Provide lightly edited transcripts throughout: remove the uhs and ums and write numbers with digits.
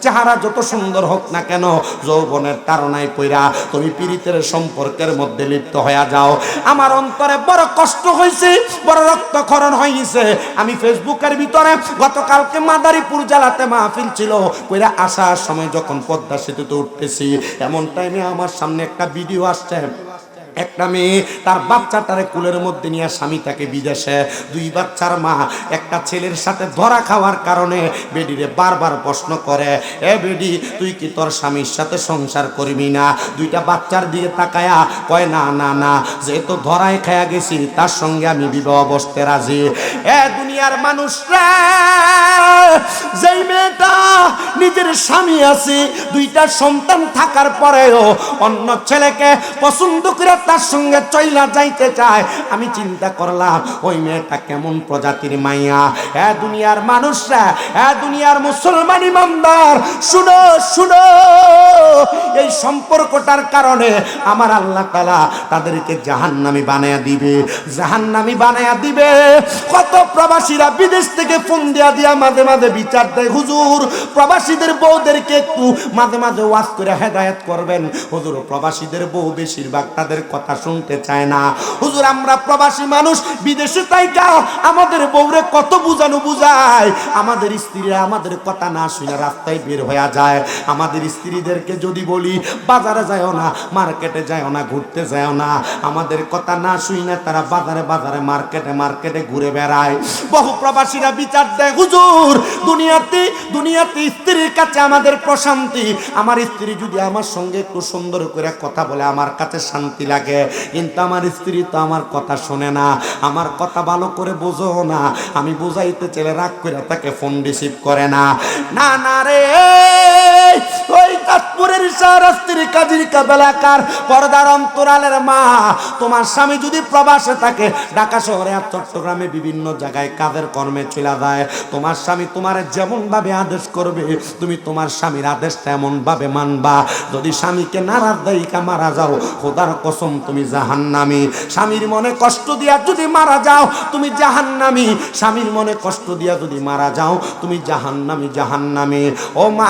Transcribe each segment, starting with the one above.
চেহারা যত সুন্দর হোক না কেন, যৌবনের তাড়নায় পইরা তুমি পীড়িতের সম্পর্কের মধ্যে লিপ্ত হয়ে যাও। আমার অন্তরে বড় কষ্ট হয়েছে, বড় রক্তক্ষরণ হয়েছে। আমি ফেসবুকের ভিতরে গতকালকে মাদারীপুর জেলাতে মাহফিল ছিল, কইরা আসার সময় যখন পদ্মা সেতুতে উঠতেছি, এমন টাইমে আমার সামনে একটা ভিডিও আসছে। একটা মেয়ে তার বাচ্চাটারে কুলের মধ্যে নিয়ে, স্বামী তাকে বিদেশে, দুই বাচ্চার মা, একটা ছেলের সাথে ধরা খাওয়ার কারণে বেডিরে বারবার প্রশ্ন করে, এ বেডি তুই কি তোর স্বামীর সাথে সংসার করবি না? দুইটা বাচ্চার দিকে তাকায়া কয়, না না না, যেহেতু ধরায় খায়া গেছি তার সঙ্গে আমি বিবাহ বসতে রাজি। এ দুনিয়ার মানুষরা, যেই মেয়েটা নিজের স্বামী আছে, দুইটা সন্তান থাকার পরেও অন্য ছেলেকে পছন্দ করে তার সঙ্গে চইলা যাইতে চায়, আমি চিন্তা করলাম ওই মেয়েটা কেমন প্রজাতির মাইয়া। এ দুনিয়ার মানুষরা, এ দুনিয়ার মুসলমান ইমানদার, শুনো শুনো, এই সম্পর্কটার কারণে আমার আল্লাহ তাআলা তাদেরকে জাহান্নামী বানায়া দিবে, জাহান্নামী বানায়া দিবে। কত প্রবাসীরা বিদেশ থেকে ফোন দিয়া দিয়া মাঝে মাঝে বিচার দেয়, হুজুর প্রবাসীদের বউদেরকে একটু মাঝে মাঝে ওয়াজ করে হেদায়েত করবেন। হুজুর প্রবাসীদের বউ বেশিরভাগ তাদের কথা শুনতে চায় না। হুজুর আমরা প্রবাসী মানুষ, বিদেশে তাইকা আমাদের বউরে কত বুঝানো বুঝায়, আমাদের স্ত্রীরা আমাদের কথা না শুনে রাস্তায় বের হয়ে যায়। আমাদের স্ত্রীদেরকে যদি বলি বাজারে যাও না, মার্কেটে যাও না, ঘুরতে যাও না, আমাদের কথা না শুনে তারা বাজারে বাজারে মার্কেটে মার্কেটে ঘুরে বেড়ায়। বহু প্রবাসীরা বিচার দেয়, হুজুর দুনিয়াতে দুনিয়াতে স্ত্রীর কাছে আমাদের প্রশান্তি, আমার স্ত্রী যদি আমার সঙ্গে একটু সুন্দর করে কথা বলে আমার কাছে শান্তি লাগে, কিন্তু আমার স্ত্রী তো আমার কথা শোনে না, আমার কথা ভালো করে বোঝো না, আমি বুঝাইতে চাইলে রাগ করে তাকে ফোন রিসিভ করে না। না না রে, ওই তাজপুরের শাহরাস্তির কাজীর কাবেলাকার পর্দার অন্তরালের মা, তোমার স্বামী যদি প্রবাসে থাকে, ঢাকা শহরে আর চট্টগ্রামে বিভিন্ন জায়গায় কাজের কর্মে চলে যায়, তোমার স্বামী তোমার যেমন ভাবে আদেশ করবে তুমি তোমার স্বামীর আদেশ তেমন ভাবে মানবা। যদি স্বামীকে নারাজ দেইকা মারা যাও, খোদার কসম তুমি জাহান্নামী। স্বামীর মনে কষ্ট দিয়া যদি মারা যাও তুমি জাহান্নামী, স্বামীর মনে কষ্ট দিয়া যদি মারা যাও তুমি জাহান্নামী, জাহান্নামী। ও মা,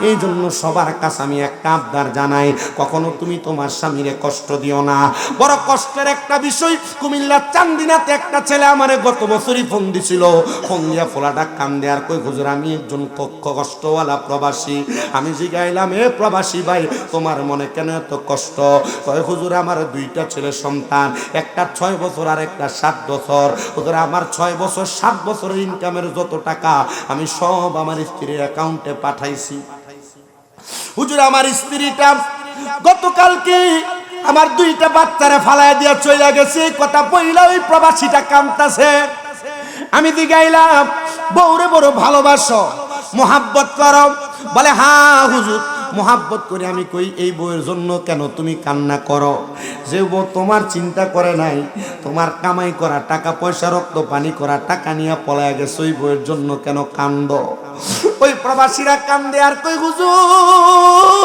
এই জন্য সবার কাছে আমি একটা আবদার জানাই, কখনো তুমি তোমার স্বামীরে কষ্ট দিও না। বড় কষ্টের একটা বিষয়, কুমিল্লার চান্দিনাতে একটা ছেলে আমারে গত বছরই ফোন দিছিল, ফোন দিয়া ফোলাটা কান্দে আর কই, হুজুর আমি একজন কষ্টওয়ালা প্রবাসী। আমি জিগাইলাম, এ প্রবাসী ভাই তোমার মনে কেন এত কষ্ট? কয় হুজুর আমার দুইটা ছেলে সন্তান, একটা 6 বছর আর একটা 7 বছর। হুজুর আমার 6 বছর 7 বছরের ইনকামের যত টাকা আমি সব আমার স্ত্রীর অ্যাকাউন্টে পাঠাইছি। হুজুর আমার স্ত্রীটা গতকালকে আমার দুইটা বাচ্চারে ফালায় দিয়া চলে গেছে, কথা বইলা ওই প্রবাসীটা কাঁদতাছে। আমি জিগাইলাম, বউরে বড় ভালোবাসো, মোহাব্বত করো? বলে হ্যাঁ হুজুর মোহাব্বত করি। আমি কই, এই বউয়ের জন্য কেন তুমি কান্না করো? যে বউ তোমার চিন্তা করে নাই, তোমার কামাই করা টাকা পয়সা রক্ত পানি করা টাকা নিয়ে পলায় গেছে, ওই বউয়ের জন্য কেন কান্দ? ওই প্রবাসীরা কান্দে আর কই, হুজুর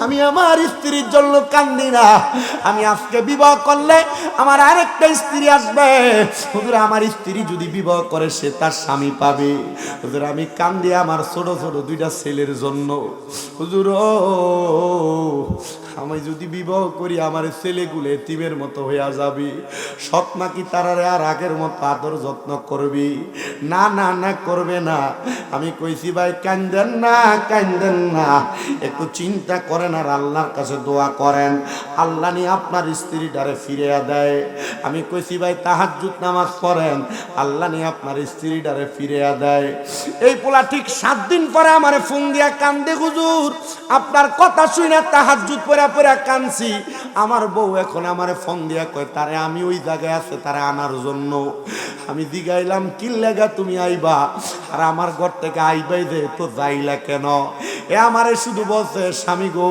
আমি আমার স্ত্রীর জন্য কান্দি না, আমি আজকে বিবাহ করলে আমার আরেকটা স্ত্রী আসবে। হুজুর আমার স্ত্রী যদি বিবাহ করে সে তার স্বামী পাবে। হুজুর আমি কান্দি আমার ছোট ছোট দুইটা ছেলের জন্য। হুজুর আমি যদি বিবাহ করি আমার ছেলেগুলো এতিমের মতো হইয়া যাবে, সৎ নাকি তারারে আর আগের মতো আদর যত্ন করবি? না না না, করবে না। আমি কইছি ভাই কান্দেন না, কান্দেন না, একটু চিন্তা করেন আর আল্লাহর কাছে দোয়া করেন, আল্লাহ নিয়ে আপনার স্ত্রীটারে ফিরিয়ে দেয়। আমি কইছি ভাই তাহাজ্জুদ নামাজ পড়েন, আল্লাহ নিয়ে আপনার স্ত্রীটারে ফিরিয়ে দেয়। এই পোলা ঠিক 7 দিন পরে আমারে ফোন দিয়া কান্দে, হুজুর আপনার কথা শুনে তাহাজ্জুদ পড়া পড়া কানছি, আমার বউ এখন আমারে ফোন দিয়া কয় তারে আমি ওই জায়গায় আছে তারে আনার জন্য। আমি জিগাইলাম, কি লাগা তুমি আইবা? আর আমার ঘর থেকে আইবাই যে তো যাইলা কেন? এ আমারে শুধু বলছে, স্বামী গো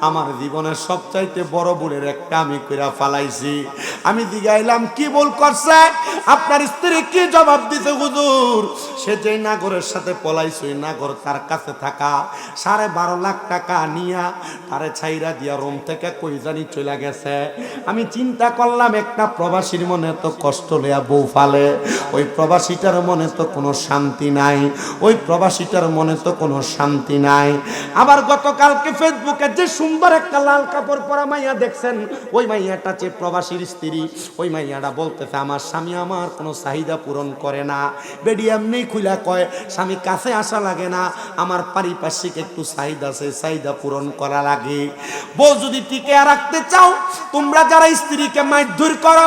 আমার জীবনের সবচাইতে বড় ভুলের একটা আমি কইরা ফালাইছি। আমি জিগাইলাম, কি ভুল করছে? আপনার স্ত্রী কি জবাব দিতে হুজুর? সে যেই নাগরের সাথে পলাইছে ওই নাগর তার কাছে থাকা 12.5 লাখ টাকা নিয়া তারে ছাইরা দিয়া রোম থেকে কই জানি চলে গেছে। আমি চিন্তা করলাম একটা প্রবাসীর মনে তো কষ্ট লইয়া বউ ফালে, ওই প্রবাসীটার মনে তো কোনো শান্তি নাই, ওই প্রবাসীটার মনে তো কোনো শান্তি নাই। আবার গতকালকে ফেসবুকে যে সুন্দর একটা লাল কাপড় পরা মাইয়া দেখছেন, ওই মাইয়াটা যে প্রবাসীর স্ত্রী, ওই মাইয়াটা বলতেছে আমার স্বামী আমার কোনো চাহিদা পূরণ করে না। বেডি এমনি খুলা কয় স্বামী কাছে আসা লাগে না, আমার পারিপার্শ্বিক একটু চাহিদা আছে, চাহিদা পূরণ করা লাগে। বউ যদি টিকে রাখতে চাও, তোমরা যারা স্ত্রীকে মারধর করো,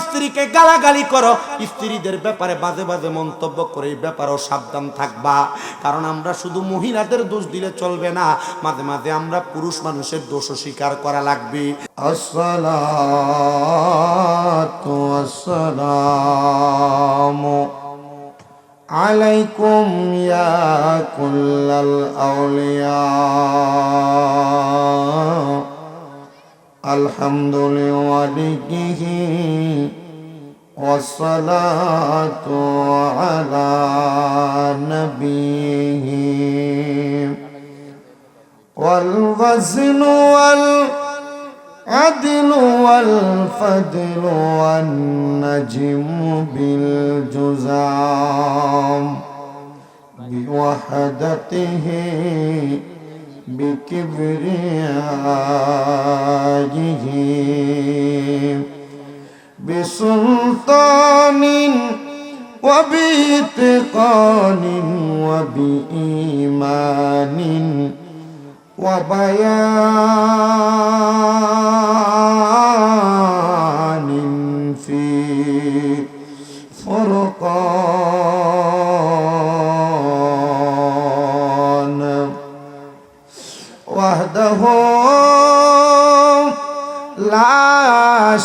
স্ত্রীকে গালাগালি করো, স্ত্রীদের ব্যাপারে বাজে বাজে মন্তব্য করে এই ব্যাপারেও সাবধান থাকবা। কারণ আমরা শুধু মহিলাদের দোষ দিলে চলবে না, মাঝে মাঝে আমরা পুরুষ মানুষের দোষও স্বীকার করা লাগবে। আসসালাতু ওয়াসসালামু আলাইকুম ইয়া কুল্লাল আউলিয়া আলহামদুলিল্লাহি ওয়াসসালাতু আলা নবিহি ওয়াল ওয়াজনু ওয়াল আদলু ওয়াল ফাদলু ওয়ান নাজমু বিল জুজাম বিওয়াহদাতিহি বিকিবরিয়াহি বিসুলতানিন ওয়া বিইতিকানিন ওয়া বিঈমানিন ওয়া বায়ানিন ফি ফুরকান ওয়াহদাহু লা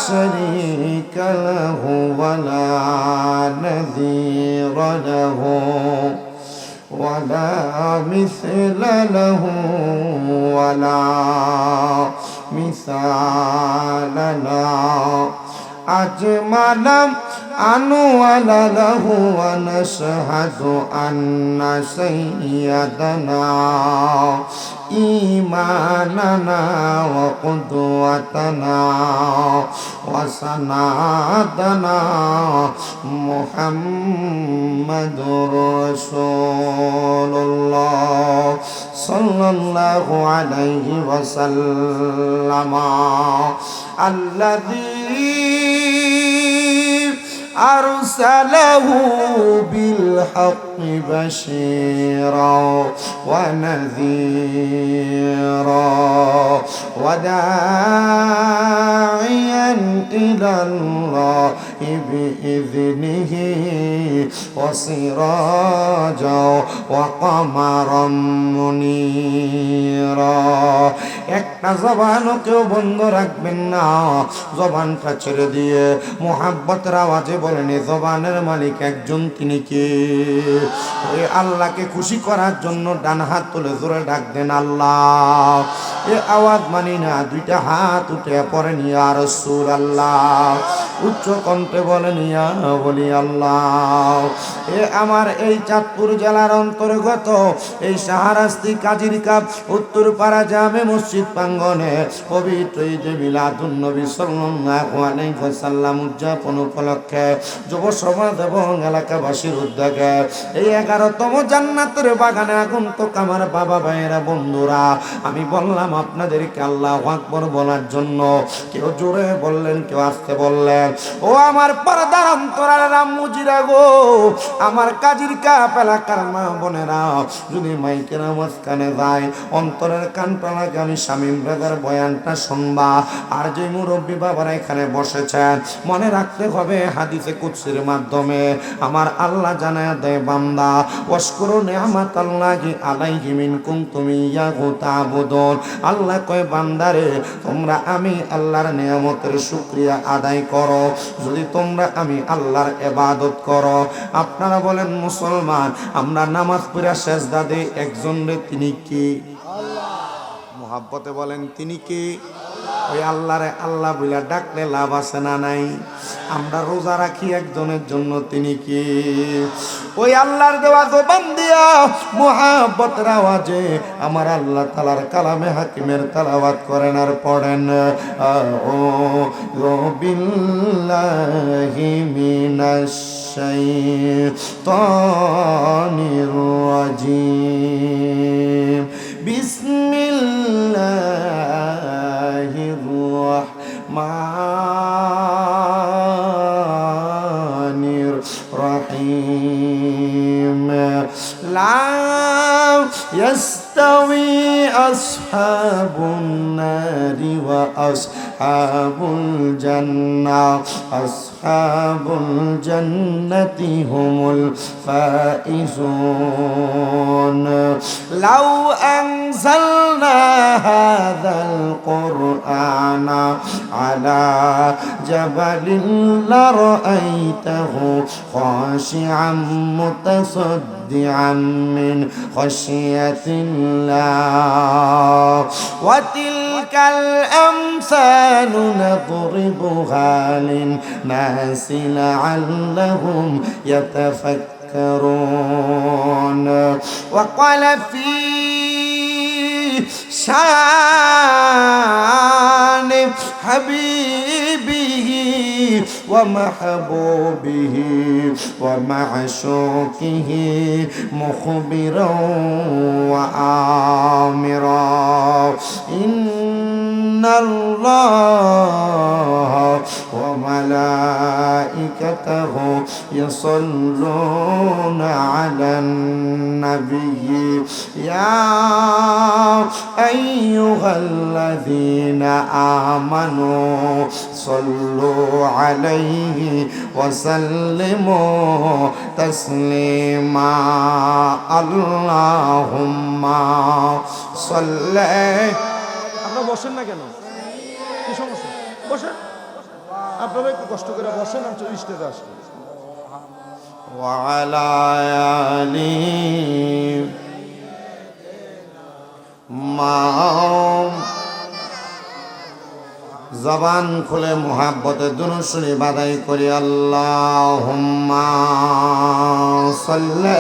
শারীকা লাহু ওয়া লা নাযীরা লাহু ওয়ালা মিসলা লাহু ওয়ালা মিসালা লাহু আজমালাম আনওয়ালা লাহু ওয়া নাশহাদু আন্না সাইয়্যিদানা ঈমানানা ওয়া কুদওয়াতানা ওয়া সানাদানা মুহাম্মাদুর রাসূলুল্লাহ সাল্লাল্লাহু আলাইহি ওয়াসাল্লাম আল্লাযী আরসালাহু বিল হাক্কি বাশীরা ওয়া নাযীরা ওয়া দাঈয়ান ইলাল্লাহি বিইذনিহি ওয়া সিরাজা ওয়া কামারাম মুনীরা। একটা জবানও কেউ বন্ধ রাখবেন না, জবানটা ছেড়ে দিয়ে মুহাব্বতের আওয়াজে বলেন এ জবানের মালিক একজন, তিনি কে? ওই আল্লাহকে খুশি করার জন্য ডান হাত তুলে জোরে ডাক দেন আল্লাহ। এ আওয়াজ মানি না, দুইটা হাত উঠে পড়েন ইয়া রাসূলুল্লাহ, উচ্চ কণ্ঠে বলেন ইয়া বলি আল্লাহ। এ আমার এই চাঁদপুর জেলার অন্তর্গত এই শাহরাস্তি কাজীর কাপ উত্তরপাড়া জামে মসজিদ প্রাঙ্গণে পবিত্র ঈদে মিলাদুন নবী সাল্লাল্লাহু আলাইহি ওয়াসাল্লাম উদযাপন উপলক্ষে যুব সমাজ এবং এলাকাবাসীর উদ্যোগে এই 11তম জান্নাতের বাগানে আগন্তুক আমার বাবা ভাইয়েরা বন্ধুরা, আমি বললাম আপনাদেরকে আল্লাহু আকবার বলার জন্য। কেউ জোরে বললেন, কেউ আস্তে বললেন। ও আমার পর্দার অন্তরালের আম্মুজিরা গো, আমার কাজীর কাপ এলাকার মা বোনেরা, যদি মাইকের আওয়াজ কানে যায় অন্তরের কানটা লাগে আমি শামীম ব্রাদার বয়ানটা শুনবা। আর যে মুরব্বী বাবারা এখানে বসেছেন, মনে রাখতে হবে হাদিসে কুদসির মাধ্যমে আমার আল্লাহ জানায়া দেয় বান্দা ওয়াশকুরু নি'মাতাল্লাহি আলাইহি মিন কুনতুম ইয়াহু তা'বুদুন। আল্লাহ কয় বান্দারে তোমরা আমি আল্লাহর নিয়ামতের শুকরিয়া আদায় করো যদি তোমরা আমি আল্লাহর ইবাদত করো। আপনারা বলেন মুসলমান, আমরা নামাজ পড়া সেজদা দেই একজন রে, তিনি কি? আল্লাহ। মুহাব্বতে বলেন তিনি কি? ওই আল্লাহরে আল্লাহ বইলা ডাকলে লাভ আছে না নাই? আমরা রোজা রাখি একজনের জন্য, তিনি কি? ওই আল্লাহর দেওয়া জবান দিয়া মুহাব্বতের আওয়াজে আমার আল্লাহ তাআলার কালামে হাকিমের তেলাওয়াত করেন আর পড়েন আউযু বিল্লাহি মিনাশ শাইতানির রাজিম বিসমিল্লাহির রাহমানির রহিম লা ইয়াস্তাউই আসহাবুন নারি ওয়া আসহাবুল জান্নাহ আসহাবুল জান্নাতি হুমুল ফাইজুন লাউ আনজালনা হাযাল কুরআনা আলা জাবালিন লারাআইতাহু খাশিআম মুতাসাদ্দিআম মিন খাশিয়াতিল্লাহ ওয়া তিলকাল আমসালু নাদরিবুহা লিন-নাসি লা'আল্লাহুম ইয়াতাফাক্কারুন ওয়া ক্বালা ফী শান হাবিবিহি ওয়া মাহবুবিহি ওয়া মা'শুকিহি মুখবিরান ওয়া আমিরা ইন্নাল্লাহা ওয়া মালাইকাতাহু ইয়াসাল্লুনা আলান নাবিয়্যি ইয়া আইয়ুহাল্লাযীনা আমানু সাল্লু আলাইহি ওয়া সাল্লিমু তাসলিমা আল্লাহুম্মা সাল্লি। আপনারা বসেন না কেন? কি সমস্যা? বসেন, আপনারা একটু কষ্ট করে বসেন, আমি স্টেজে আসবো। ওয়া আলা আলি মা জবান খুলে মুহাব্বতে দুরূদ শরীফ আদায় করি। আল্লাহুম্মা সাল্লি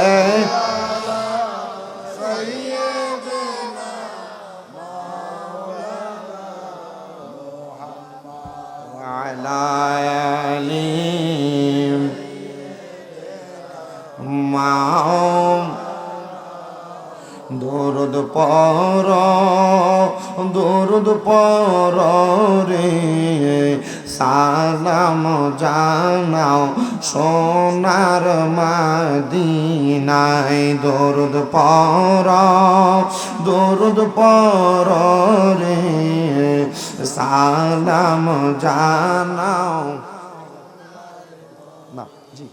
আলা আলি মা দরুদ পর রে সালাম জানাও সোনার মদিনায় দরুদ পর রে সালাম জানাও। না জি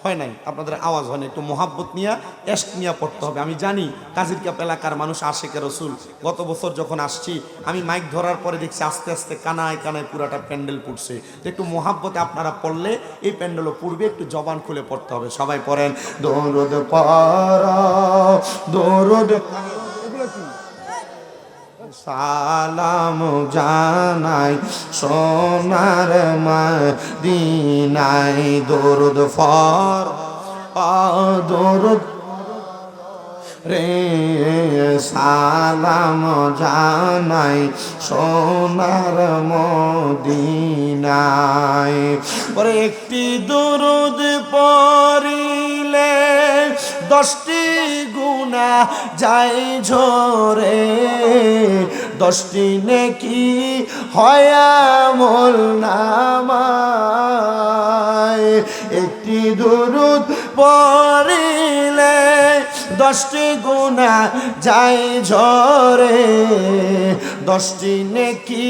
হয় নাই, আপনাদের আওয়াজ হয় না, একটু মোহাব্বত নিয়ে এশক নিয়ে পড়তে হবে। আমি জানি কাজিরকাপ এলাকার মানুষ আশিকে রসুল। গত বছর যখন আসছি আমি মাইক ধরার পরে দেখছি আস্তে আস্তে কানায় কানায় পুরাটা প্যান্ডেল পুড়ছে। তো একটু মোহাব্বতে আপনারা পড়লে এই প্যান্ডেলও পূর্বে একটু জবান খুলে পড়তে হবে। সবাই পড়েন দরুদ পড় দরুদ সালাম জানাই সোনার মদিনায় দরুদ ফর দরুদ রে সালাম জানাই সোনার মদিনায়। পরে একটি দরুদ পড়িলে 10টি গুনাহ যায় ঝরে, 10টি নেকি হয় আমল নামায়। একটি দরুদ পড়িলে 10টি গুনাহ যায় ঝরে, 10টি নেকি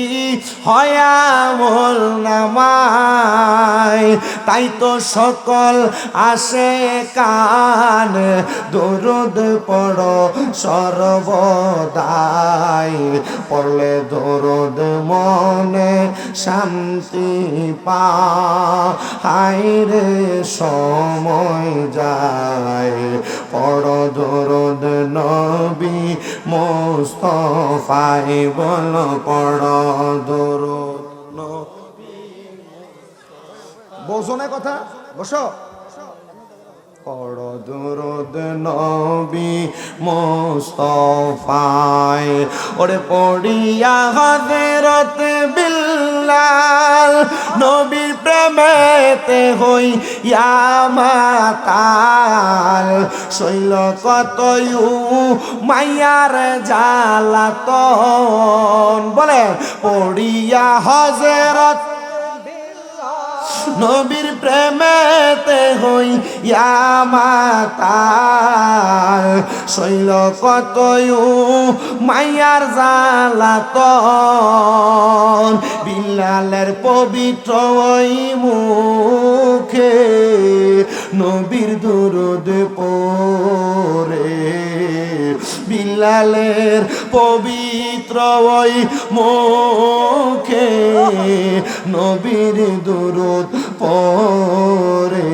হয় আমল নামায়। তাই তো সকল আসে কান দরুদ পড়ো সর্বদাই, পড়লে দরুদ মনে শান্তি পায় রে সময় যায়। পড়ো দরুদ নবী মুস্তাফায় বলো পড়ো দরুদ বোঝনে কথা, বসো। পড় দুরুদ নবী মুস্তাফায়, ওরে পড়িয়া হযরত বিল্লাল নবীর প্রেমেতে হইয়া মাতাল, শৈল কতয়ু মাইয়ার জ্বালাতন, বলে পড়িয়া হযরত নবীর প্রেমেতে হইয়া মাতাল, শৈল কতয়ু মাইয়ার জ্বালাতন, বিল্লালের পবিত্র ওই মুখে নবীর দুরূদ পড়ে, বিল্লালের পবিত্র ওই মুখে নবীর দুরূদ পড়ে,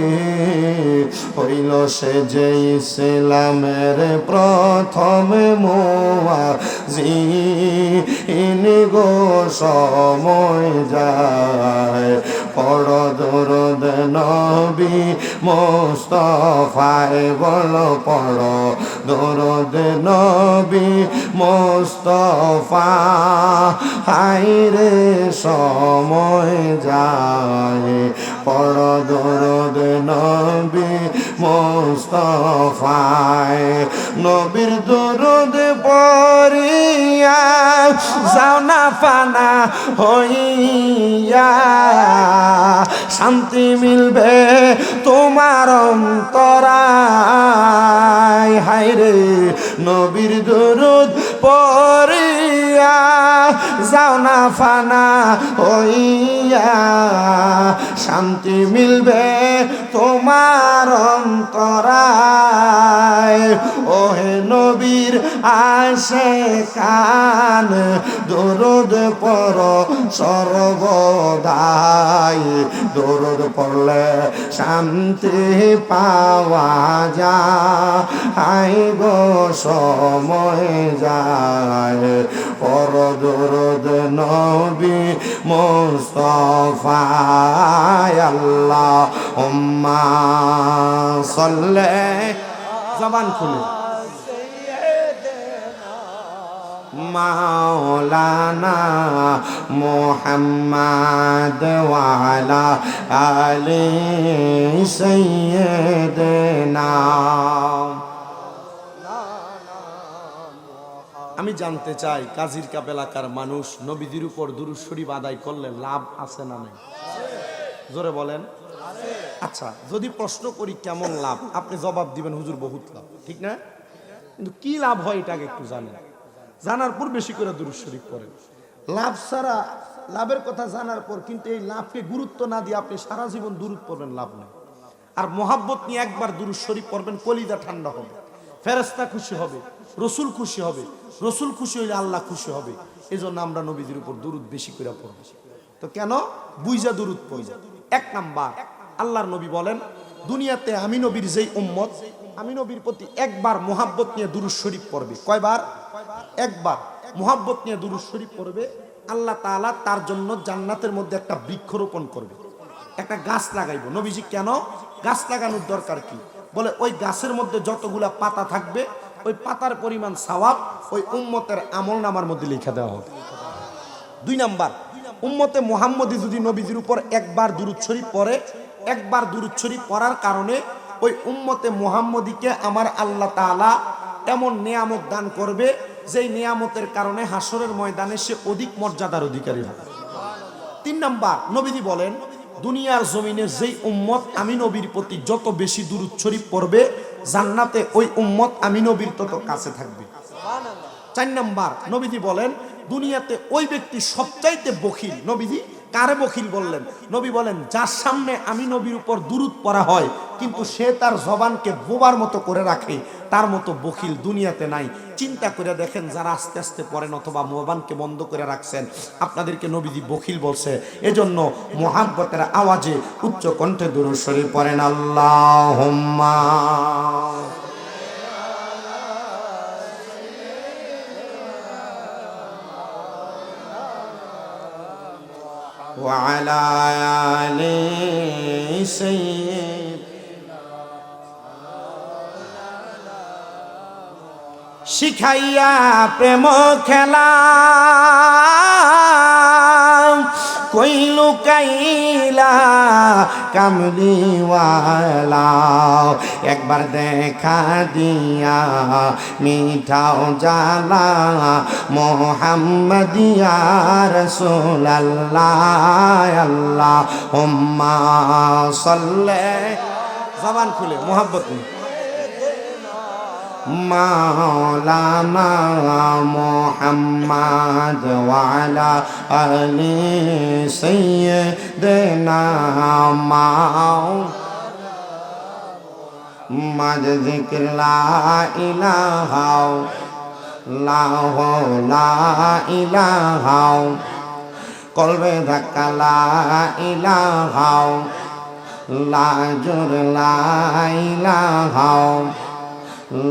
হইল সে যে ইসলামের প্রথম মুয়াজ্জিন গো, সময় যায় পড় দুরূদ নবী মুস্তাফায়, বলো পড় দুরূদ নবী মুস্তাফা, হায়রে সময় যায় পড় দুরূদ নবী মুস্তাফায়, নবীর দুরূদ পড়িয়া যাও না ফানা হইয়া, শান্তি মিলবে তোমার অন্তরায়, হায়রে নবীর দুরূদ পড়িয়া যাও না ফানা হইয়া, শান্তি মিলবে তোমার অন্তরায়, ওহে নবীর আশিকান দুরূদ পড় সর্বদাই, দুরূদ পড়লে শান্তি পাওয়া যায় গো, সময় যায় পড় দুরূদ নবী মুস্তাফায়, আল্লাহুম্মা সাল্লি, জবান খুলে মাওলানা মুহাম্মদ ওয়া আলা আলি সাইয়্যিদিনা। আমি জানতে চাই কাজির কাপ এলাকার মানুষ নবীজির উপর দুরূদ শরীফ আদায় করলে লাভ আছে না নাই? জোরে বলেন। আচ্ছা, যদি প্রশ্ন করি কেমন লাভ, আপনি জবাব দিবেন হুজুর বহুত লাভ, ঠিক না? কিন্তু কি লাভ হয় এটাকে একটু জানেন, জানার পর বেশি করে দুরূদ শরীফ পড়েন। লাভ ছাড়া, লাভের কথা জানার পর কিন্তু এই লাভকে গুরুত্ব না দিয়ে আপনি সারা জীবন দুরূদ পড়বেন, লাভ নেই। আর মোহাব্বত নিয়ে একবার দুরূদ শরীফ পড়বেন, কলিজা ঠান্ডা হবে, ফেরেশতা খুশি হবে, রসুল খুশি হবে, রসুল খুশি হইলে আল্লাহ খুশি হবে। এই জন্য আমরা নবীজির উপর দুরূদ বেশি করে পড়ব। তো কেন? বুইজা দুরূদ পড়ব। এক নাম্বার, আল্লাহর নবী বলেন, দুনিয়াতে আমি নবীর যেই উম্মত, আমি নবীর প্রতি একবার মোহাব্বত নিয়ে দুরূদ শরীফ পড়বে। কয়বার? একবার মোহাব্বত নিয়ে দুরূদ শরীফ পড়বে, আল্লাহ তাআলা তার জন্য জান্নাতের মধ্যে একটা বৃক্ষরোপণ করবে, একটা গাছ লাগাইবো। নবীজি কেন গাছ লাগানোর দরকার কি? বলে ওই গাছের মধ্যে যতগুলা পাতা থাকবে, ওই পাতার পরিমাণ সওয়াব ওই উম্মতের আমলনামার মধ্যে লিখে দেওয়া হবে। দুই নাম্বার, উম্মতে মুহাম্মদী যদি নবীজির উপর একবার দুরূদ শরীফ পড়ে, একবার দুরূদ শরীফ পড়ার কারণে ওই উম্মতে মুহাম্মদীকে আমার আল্লাহ তাআলা এমন নিয়ামত দান করবে, যেই নিয়ামতের কারণে হাসরের ময়দানে সে অধিক মর্যাদার অধিকারী হবে। তিন নাম্বার, নবীজি বলেন, দুনিয়ার জমিনে যেই উম্মত আমি নবীর প্রতি যত বেশি দুরূদ শরীফ পড়বে, জান্নাতে ওই উম্মত আমি নবীর তত কাছে থাকবে। চার নাম্বার, নবীজি বলেন, দুনিয়াতে ওই ব্যক্তি সবচাইতে বখিল। নবীজি কারে বখিল বললেন? নবী বলেন, যার সামনে আমি নবীর উপর দুরূদ পড়া হয় কিন্তু সে তার জবানকে বোবার মতো করে রাখে, তার মতো বখিল দুনিয়াতে নাই। চিন্তা করে দেখেন, যারা আস্তে আস্তে পড়েন অথবা জবানকে বন্ধ করে রাখছেন, আপনাদেরকে নবীজি বখিল বলছে। এজন্য মুহাব্বতের আওয়াজে উচ্চ কণ্ঠে দুরূদ শরীফ পড়েন, আল্লাহুম্মা ওয়া আলা আলি سيد শিখাইয়া প্রেম খেলা কইলু কাইলা কামলিওয়ালা একবার দেখা দিয়া মিঠাও জালা মোহাম্মদিয়া রাসূলুল্লাহ আল্লাহুম্মা সাল্লি জবান খুলে মোহাব্বত মাওলানা মুহাম্মদ ওয়া আলা আলি সাইয়্যিদিনা মাওলানা যিকির লা ইলাহা লা ইলাহা কলবে ধাক্কা লা ইলাহা লা জুর লা ইলাহা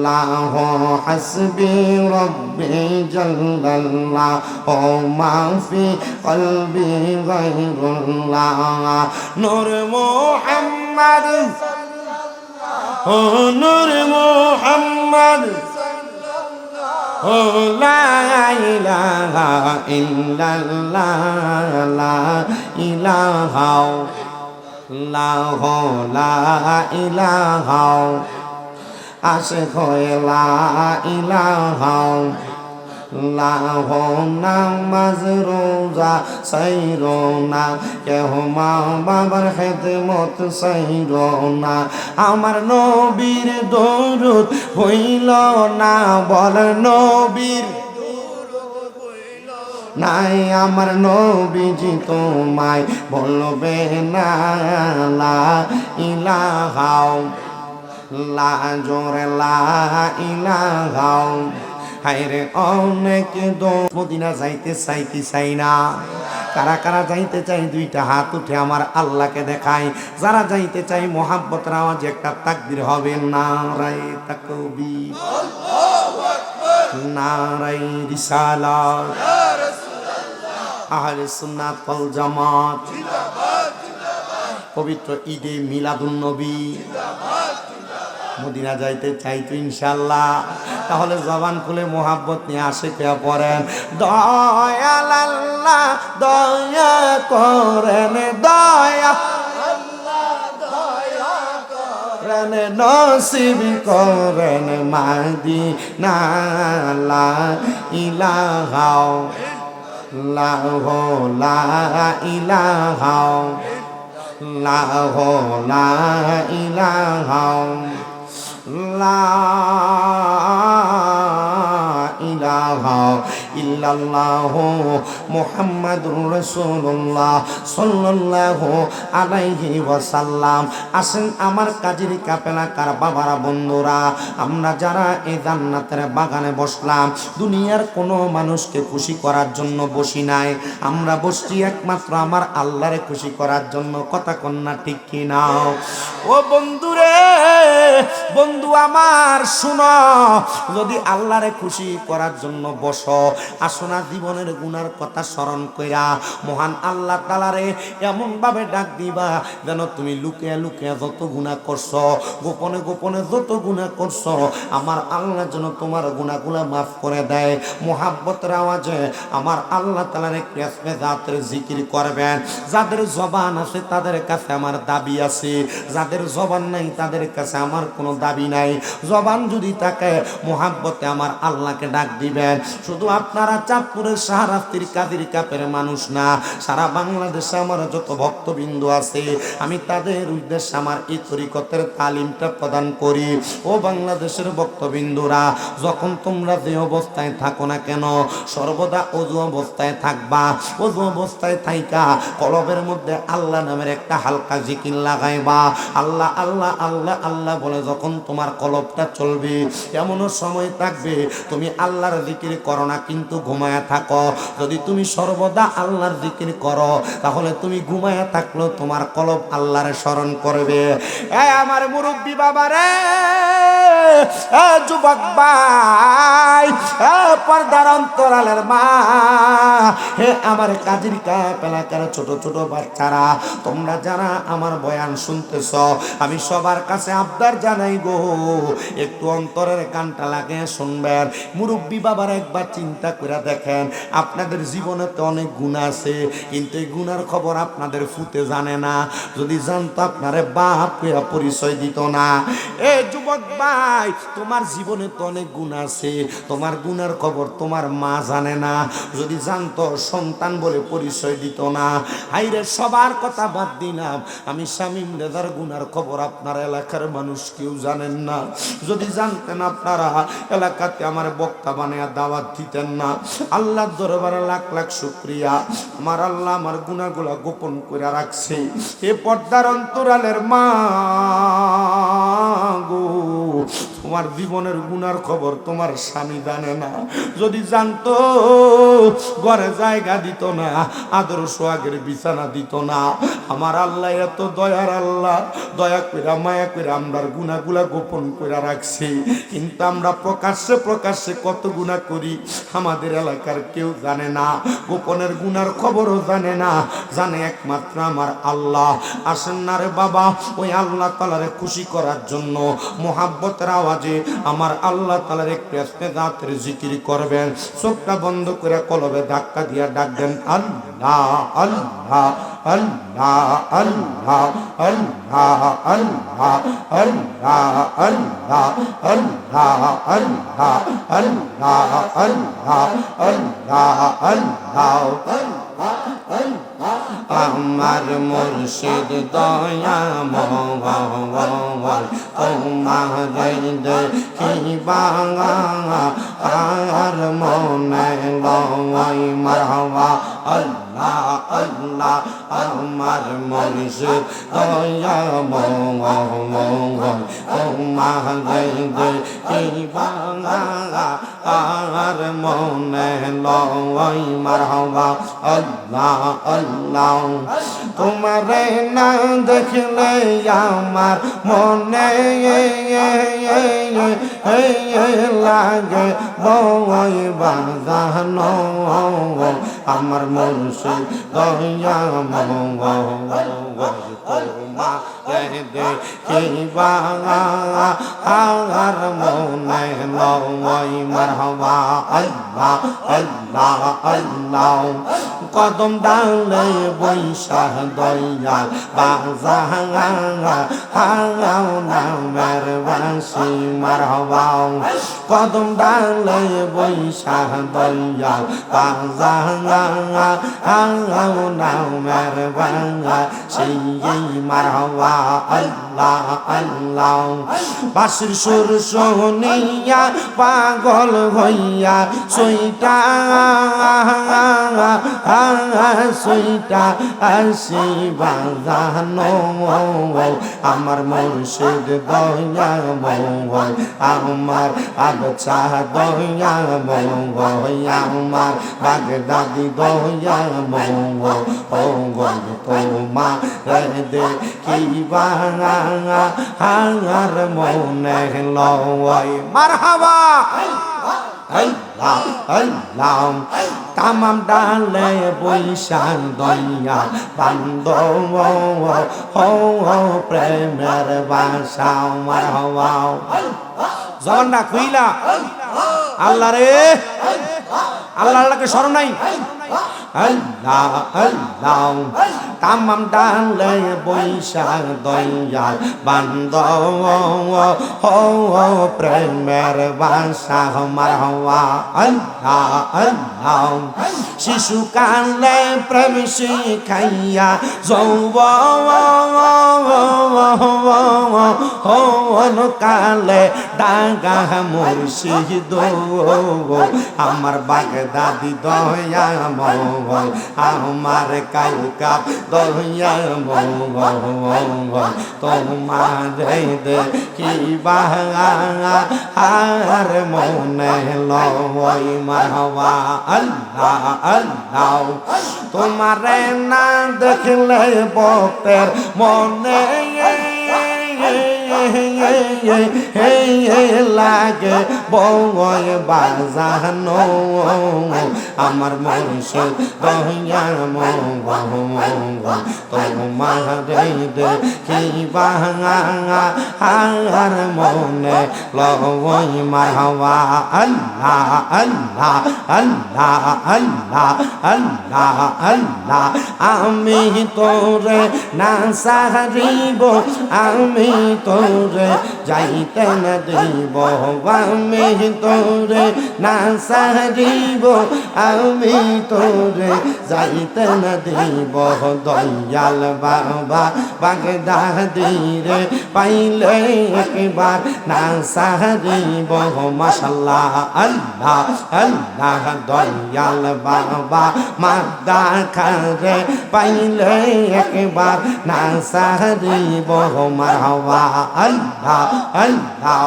লাহু হাসবি রব্বি জাল্লাল্লাহু মা ফি কলবি গায়রুল্লাহ নূর মুহাম্মদ ও নূর মুহাম্মদ ও লা ইলাহা ইল্লাল্লাহ লা ইলাহা লা ইলাহা আশিক হয়ে লা ইলাহা লাহ নামাজ রোজা সাইরো না কেহ মা বাবার খেদমত সাইরো না আমার নবীর দরুদ হইল না বল নবীর নাই আমার নবীজি তোমায় বলবে না লা ইলাহা লা জোরে লা ইলাহা হায়রে অনেক মদিনা যাইতে চাই কি চাই না কারা কারা যাইতে চাই দুইটা হাত উঠে আমার আল্লাহকে দেখাই যারা যাইতে চাই মোহাব্বতের আওয়াজে একটা তাকবীর হবে নারায়ে তাকবীর আল্লাহু আকবার নারায়ে রিসালাত ইয়া রাসূলুল্লাহ আহলে সুন্নাত ওয়াল জামাত জিন্দাবাদ জিন্দাবাদ পবিত্র ঈদে মিলাদুন নবী জিন্দাবাদ মদিনা যাইতে চাই তো ইনশাআল্লাহ তাহলে জবান খুলে মোহাব্বত নিয়ে আশিকে পড়েন দয়াল আল্লাহ দয়া করেন দয়া আল্লাহ দয়া করেন নসিব করেন মদিনা লা ইলাহা ইল্লাল্লাহু লা ইলাহা ইল্লাল্লাহু লা ইলাহা লা ইলাহা ইল্লাল্লাহু মুহাম্মাদুর রাসূলুল্লাহ সাল্লাল্লাহু আলাইহি ওয়াসাল্লাম আসেন আমার কাজীর কাপেলা কার বাবারা বন্ধুরা আমরা যারা এই জান্নাতের বাগানে বসলাম দুনিয়ার কোনো মানুষকে খুশি করার জন্য বসি নাই আমরা বসছি একমাত্র আমার আল্লাহরে খুশি করার জন্য কথা কন্যা ঠিক কি না ও বন্ধুরে বন্ধু আমার শুনো যদি আল্লাহরে খুশি করার জন্য বসো আসনা জীবনের গুনার কথা স্মরণ কইরা মহান আল্লাহ তাআলারে এমন ভাবে ডাক দিবা যেন তুমি লুকিয়ে লুকিয়ে যত গুনাহ করছো গোপনে গোপনে যত গুনাহ করছো আমার আল্লাহ যেন তোমার গুনাহগুলো মাফ করে দেয় মোহাব্বতের আওয়াজে আমার আল্লাহ তাআলারে কিসমে জাতের জিকির করবেন যাদের জবান আছে তাদের কাছে আমার দাবি আছে যাদের জবান নাই তাদের কাছে আমার কোনো দাবি নাই জবান যদি থাকে মোহাব্বতে আমার আল্লাহকে ডাক দিবেন শুধু আপনারা চাঁদপুরের শাহরাস্তির কাদির কাপের মানুষ না সারা বাংলাদেশে আমার যত ভক্তবিন্দু আছে আমি তাদের উদ্দেশ্যে আমার এই তরিকতের তালিমটা প্রদান করি ও বাংলাদেশের ভক্তবিন্দুরা যখন তোমরা যে অবস্থায় থাকো না কেন সর্বদা ওযু অবস্থায় থাকবা ওযু অবস্থায় থাইকা কলবের মধ্যে আল্লাহ নামের একটা হালকা জিকির লাগাইবা আল্লাহ আল্লাহ আল্লাহ আল্লাহ বলে যখন তোমার কলবটা চলবে, এমনও সময় থাকবে তুমি আল্লাহর জিকির করো না কিন্তু ঘুমায়া থাকো। যদি তুমি সর্বদা আল্লাহর জিকির করো তাহলে তুমি ঘুমায়া থাকলেও তোমার কলব আল্লাহর স্মরণ করবে। আমার মুরব্বী বাবা রে, যুবক ভাই, পর্দার অন্তরালের মা, হে আমার কাজির কাপ এলাকার ছোট ছোট বাচ্চারা, তোমরা যারা আমার বয়ান শুনতেছ, আমি সবার কাছে আবদার জানাই গো, একটু অন্তরের কানটা লাগিয়ে শুনবেন। মুরব্বী বাবার একবার চিন্তা করে দেখেন, আপনাদের জীবনে তো অনেক গুনাহ আছে, কিন্তু এই গুনার খবর আপনাদের ফুতে জানে না। যদি জানতো আপনারে বাপ পরিচয় দিত না। এ যুবক ভাই, তোমার জীবনে তো অনেক গুনাহ আছে, তোমার গুনার খবর তোমার মা জানে না। যদি জানতো সন্তান বলে পরিচয় দিত না। হাইরে সবার কথা বাদ দিলাম, আমি শামীম রেজার গুনার খবর আপনার এলাকার মানুষ কেউ জানেন না। যদি জানতেন আপনারা এলাকাতে আমার বক্তা বানিয়ে দাওয়াত দিতেন না। আল্লাহর দরবারে লাখ লাখ শুকরিয়া, আমার আল্লাহ আমার গুনাহগুলা গোপন করে রাখছে। এ পর্দার অন্তরালের মা গো, তোমার জীবনের গুনার খবর তোমার স্বামী জানে না। যদি জানতো ঘরে জায়গা দিত না, আদর সোহাগের বিছানা দিত না। আমার আল্লাহ এত দয়ার আল্লাহ, দয়া কইরা মায়া কইরা আমরার গুনাহগুলা গোপন কইরা রাখছি। কিন্তু আমরা প্রকাশ্যে প্রকাশ্যে কত গুনাহ করি আমাদের এলাকার কেউ জানে না। গোপনের গুনার খবরও জানে না, জানে একমাত্র আমার আল্লাহ। আসেন না রে বাবা, ওই আল্লাহ তাআলারে খুশি করার জন্য মোহাব্বতের আওয়াজে আমার আল্লাহ তাআলার একটু ইস্তেগফারের জিকির করবেন। চোখটা বন্ধ করে কলবে ধাক্কা দিয়া ডাকবেন, আল্লাহ আল্লাহ আল্লাহ আল্লাহ আল্লাহ আল্লাহ আল্লাহ আল্লাহ আল্লাহ আল্লাহ আল্লাহ আল্লাহ আল্লাহ আল্লাহ। আমার মুর্শিদ দয়াময় তোমার দেখিবা আর মনে লয় মারহাবা। আল্লাহ আল্লাহ আমার মুর্শিদ দয়াময় তোমার দেখিবা আর মনে লয় মারহাবা। আল্লাহ আল্লাহ তোমারে না দেখলে আমার মনে লাগে বই বাজানো। আমার মুর্শিদ দয়াময় তোমারে দেখিবা আর মনে লয় মারহাবা। আল্লাহ আল্লাহ আল্লাহ কদম ডালে বৈশাখ দয়াল বাজাও নামের বাঁশি মারহাবা। কদম ডালে বৈশাখ দয়াল বাজাও নামের বাঁশি মারহাবা। আল্লাহ আল্লাহ বাঁশির সুর শুনিয়া পাগল হইয়া সইটা সইটা আসি বাজানো। আমার মুর্শিদ দয়াময় আমার আবছা দয়াময় আমার বাগদাদি দয়াময় তোমার দেখিবা আর মনে লয় মারহাবা। আল্লাহ আল্লাহ তামাম ডালে বৈশাখ দইয়া বান্ধব প্রেমের বাসা মারহাবা। জবানটা খুইলা আল্লাহ রে, আল্লাহ আল্লাহকে স্মরণ নাই। আল্লাহ আল্লাহ তামাম ডালে বৈশাখ দয়াল বান্ধব প্রেমের বাসা মারহাবা। আল্লাহ আল্লাহ শিশু কালে প্রেম শিখাইয়া যৌবন কালে ডাগা মুর্শিদ আমার বাগদাদি দয়াময় মঙ্গল আমার কাউকাব দয়া মঙ্গল তোমারে দেখিবা আর মনে লয় মারহাবা আল্লাহ আল্লাহ তোমারে না দেখলে ভক্তের মনে লাগে বয় বাজানো আমার মুর্শিদ দয়ার মঙ্গল তোমারে দেখিবা আর মনে লয় মারহাবা আল্লাহ আল্লাহ আল্লাহ আল্লাহ আল্লাহ আল্লাহ আমি তোরে না সাহারিব আমি তোরে যাইতে না দিব আমি তোরে না সাহারিব আমি তোরে যাইতে না দিব দয়াল বাবা বাগদাদিরে পাইলে একবার না সাহারিব মাশাআল্লাহ আল্লাহ আল্লাহ দয়াল বাবা মাদা খারে পাইলে একবার না সাহারিব মারহাবা আল্লাহ আল্লাহ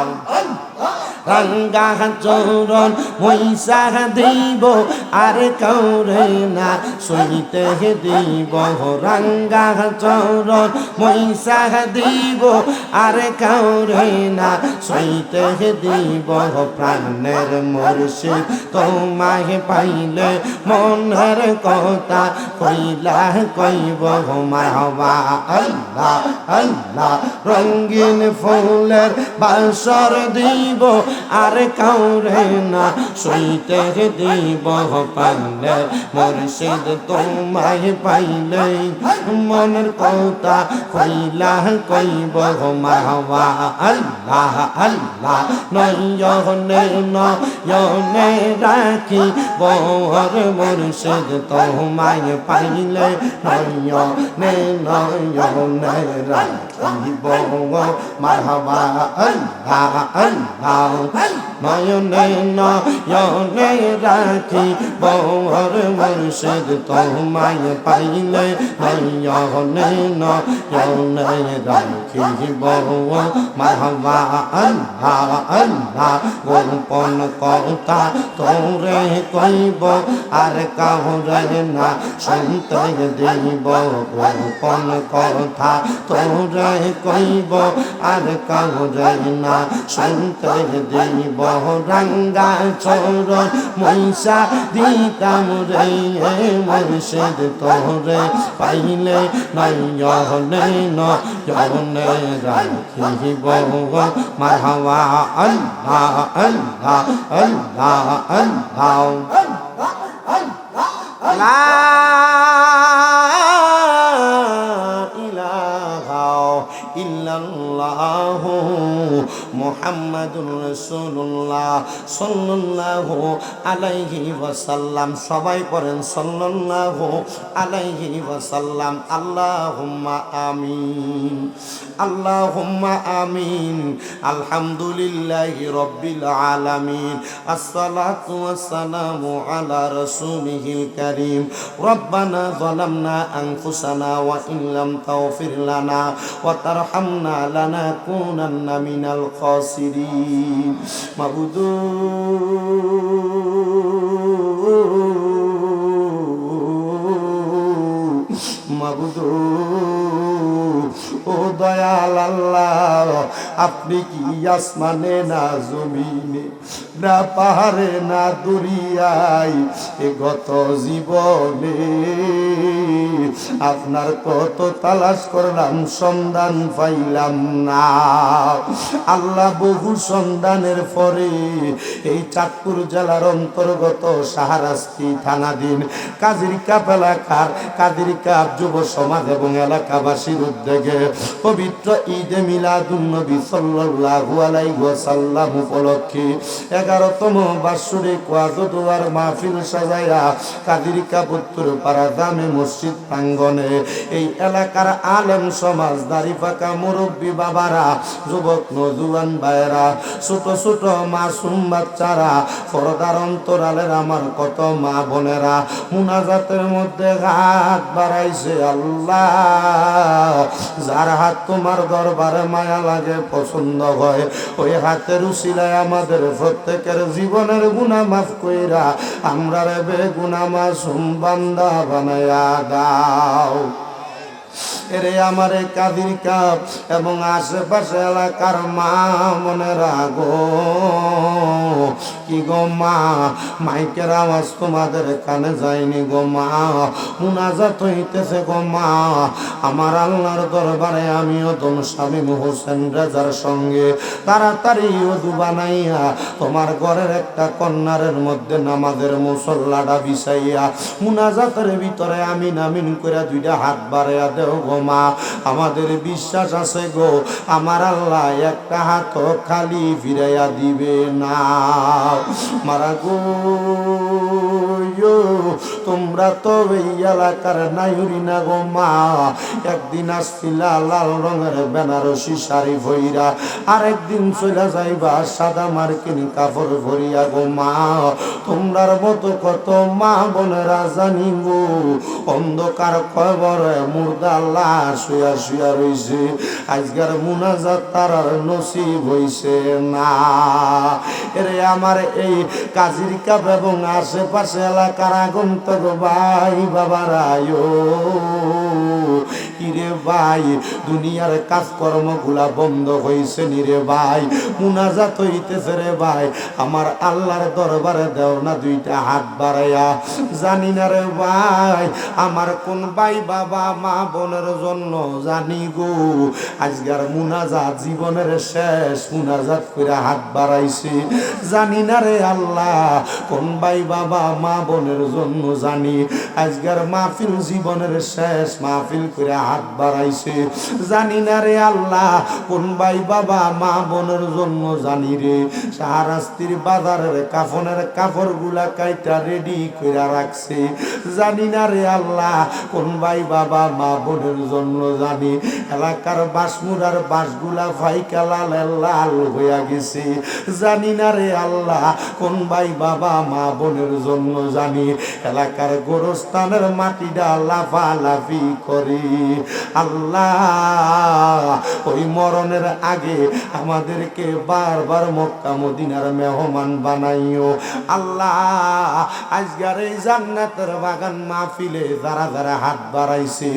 রঙ্গা চরণ মহিষা দিব আর কৌরে না সইতে দিব রঙ্গা চরণ মহিষা দিব আর কৌরে না সইতে দিব প্রাণের মুর্শিদ তোমায় পাইলে মনের কথা কইলা কইব মারহাবা আল্লাহ আল্লাহ রঙিন ফুলের বাসর দিব আর কাউরে না সইতে দিব পাইলে মুর্শিদ তোমায় পাইলে মনের কথা কইলা কইব মারহাবা আল্লাহ আল্লাহ নয়নে নয়নে রাখি বর মুর্শিদ তোমায় পাইলে নয়নে নয়নে রাখিব মারহাবা আল্লাহ আল্লাহ নয়নে নয়নে রাখি বর মুর্শিদ তোমায় পাইলে নয়নে নয়নে রাখিব মারহাবা আল্লাহ আল্লাহ গোপন কথা তোরে কইব আর কাউরে না শুনতে দিব গোপন কথা তোরে কইব আর কাউরে না শুনতে দিব রঙ্গা চরণ মহিষা দিতাম রে মুর্শিদ তোরে পাইলে নয়নে নয়নে রাখিব মারহাবা আল্লাহ আল্লাহ আল্লাহ আল্লাহ লা ইলাহা ইল্লাল্লাহ মুহাম্মাদুর রাসূলুল্লাহ সাল্লাল্লাহু আলাইহি ওয়াসাল্লাম সবাই পড়েন সাল্লাল্লাহু আলাইহি ওয়াসাল্লাম আল্লাহুম্মা আমিন আল্লাহুম্মা আমিন আলহামদুলিল্লাহি রাব্বিল আলামিন আসসালাতু ওয়াসসালামু আলা রাসূলিহিল কারীম রব্বানা যালামনা আনফুসানা ওয়া ইন লাম তাগফির লানা ওয়া তারহামনা লানাকুনান্না মিনাল খাসিরিন মাবুদু মাবুদু ও দয়াল আল্লাহ আপনি কি আসমানে না জমিনে না পাহাড়ে না দরিয়ায় এ গত জীবনে আপনার কত তালাশ করলাম সন্ধান পাইলাম না আল্লাহ বহু সন্ধানের পরে এই চাঁদপুর জেলার অন্তর্গত শাহরাস্তি থানাধীন কাজিরকাপ এলাকার কাদিরকাপ যুব সমাজ এবং এলাকাবাসীর উদ্যোগে পবিত্র ঈদে মিলাদুন নবী সাল্লাল্লাহু আলাইহি ওয়াসাল্লাম উপলক্ষে 11তম বাৎসরিক ওয়াজ ও দোয়ার মাহফিল সাজায়া কাদিরিকা পুত্র পাড়া জামে মসজিদ প্রাঙ্গণে এই এলাকার আলেম সমাজ, দাড়ি পাকা মুরব্বী বাবারা, যুবক নজুয়ান ভাইয়েরা, ছোট ছোট মাসুম বাচ্চারা, পর্দার অন্তরালের আমার কত মা বোনেরা মুনাজাতের মধ্যে হাত বাড়াইছে। আল্লাহ, যার হাত তোমার দরবারে মায়া লাগে, পছন্দ হয়, ওই হাতের উসিলায় আমাদের প্রত্যেকের জীবনের গুনাহ মাফ কইরা আমরা রে বেগুনাহ মাসুম বান্দা বানায়া দাও। এরে আমারে কাদির কাপ এবং আশেপাশে এলাকার মা মনেরা গো, কি গো মা, মাইকের আওয়াজ তোমাদের কানে যায়নি গো মা, মুনাজাত হইতেছে গো মা। আমার আল্লাহর দরবারে আমিও তোম শামীম হোসেন রেজার সঙ্গে তাড়াতাড়ি ওযু বানাইয়া তোমার ঘরের একটা কর্নারের মধ্যে নামাজের মুসল্লাটা বিছাইয়া মুনাজাতের ভিতরে আমিন আমিন করে দুইটা হাত বাড়াইয়া দেও গো মা। আমাদের বিশ্বাস আছে গো, আমার আল্লাহ একটা হাত খালি ফিরাইয়া দিবে না। মারা গো, তোমরা তো এই এলাকার নাইরি না গো মা। একদিন আসছিলা লাল রঙের বেনারসি শাড়ি ভইরা, আরেকদিন চলে যাইবা সাদা মার্কিন কাপড় ভরিয়া গো মা। তোমরার মতো কত মা বোনেরা জানি গো অন্ধকার কবরে মুর্দা লাশ শুয়া শুয়া রইছে, আজকের মুনাজাত তার নসিব হইছে না। এরে আমার এই কাজির কাপ এবং আশেপাশে এলাকার আগন্তক ভাই বাবারা, ইরে ভাই, দুনিয়ার কাজকর্মগুলা বন্ধ হইছে নিরে ভাই, মুনাজাত হইতেছে রে ভাই, আমার আল্লাহর দরবারে দেও না দুইটা হাত বাড়াইয়া। জানি না রে ভাই আমার কোন ভাই বাবা মা বোনের জন্য জানি গো আজকের মুনাজাত জীবনের শেষ মুনাজাত করে হাত বাড়াইছে। জানি না রে আল্লাহ কোন ভাই বাবা মা বোনের জন্য জানি আজকের মাহফিল জীবনের শেষ মাহফিল করে হাত বাড়াইছে। জানি না রে আল্লাহ কোন ভাই বাবা মা বোনের জন্য জানি রে শাহরাস্তির বাজারের কাফনের কাপড় গুলা কাইটা রেডি করে রাখছে। জানি না রে আল্লাহ কোন ভাই বাবা মা বোনের জন্য জানি এলাকার বাসমুরার বাসগুলা ফাইকা লাল লাল হইয়া গেছে। জানি না রে আল্লাহ কোন ভাই বাবা মা বোনের জন্য জানি এলাকার গোরস্থানের মাটিটা লাফালাফি করি। আল্লাহ ওই মরণের আগে আমাদেরকে বারবার মক্কা মদিনার মেহমান বানাইও। আল্লাহ আজকের এই জান্নাতের বাগান মাহফিলে যারা যারা হাত বাড়াইছে,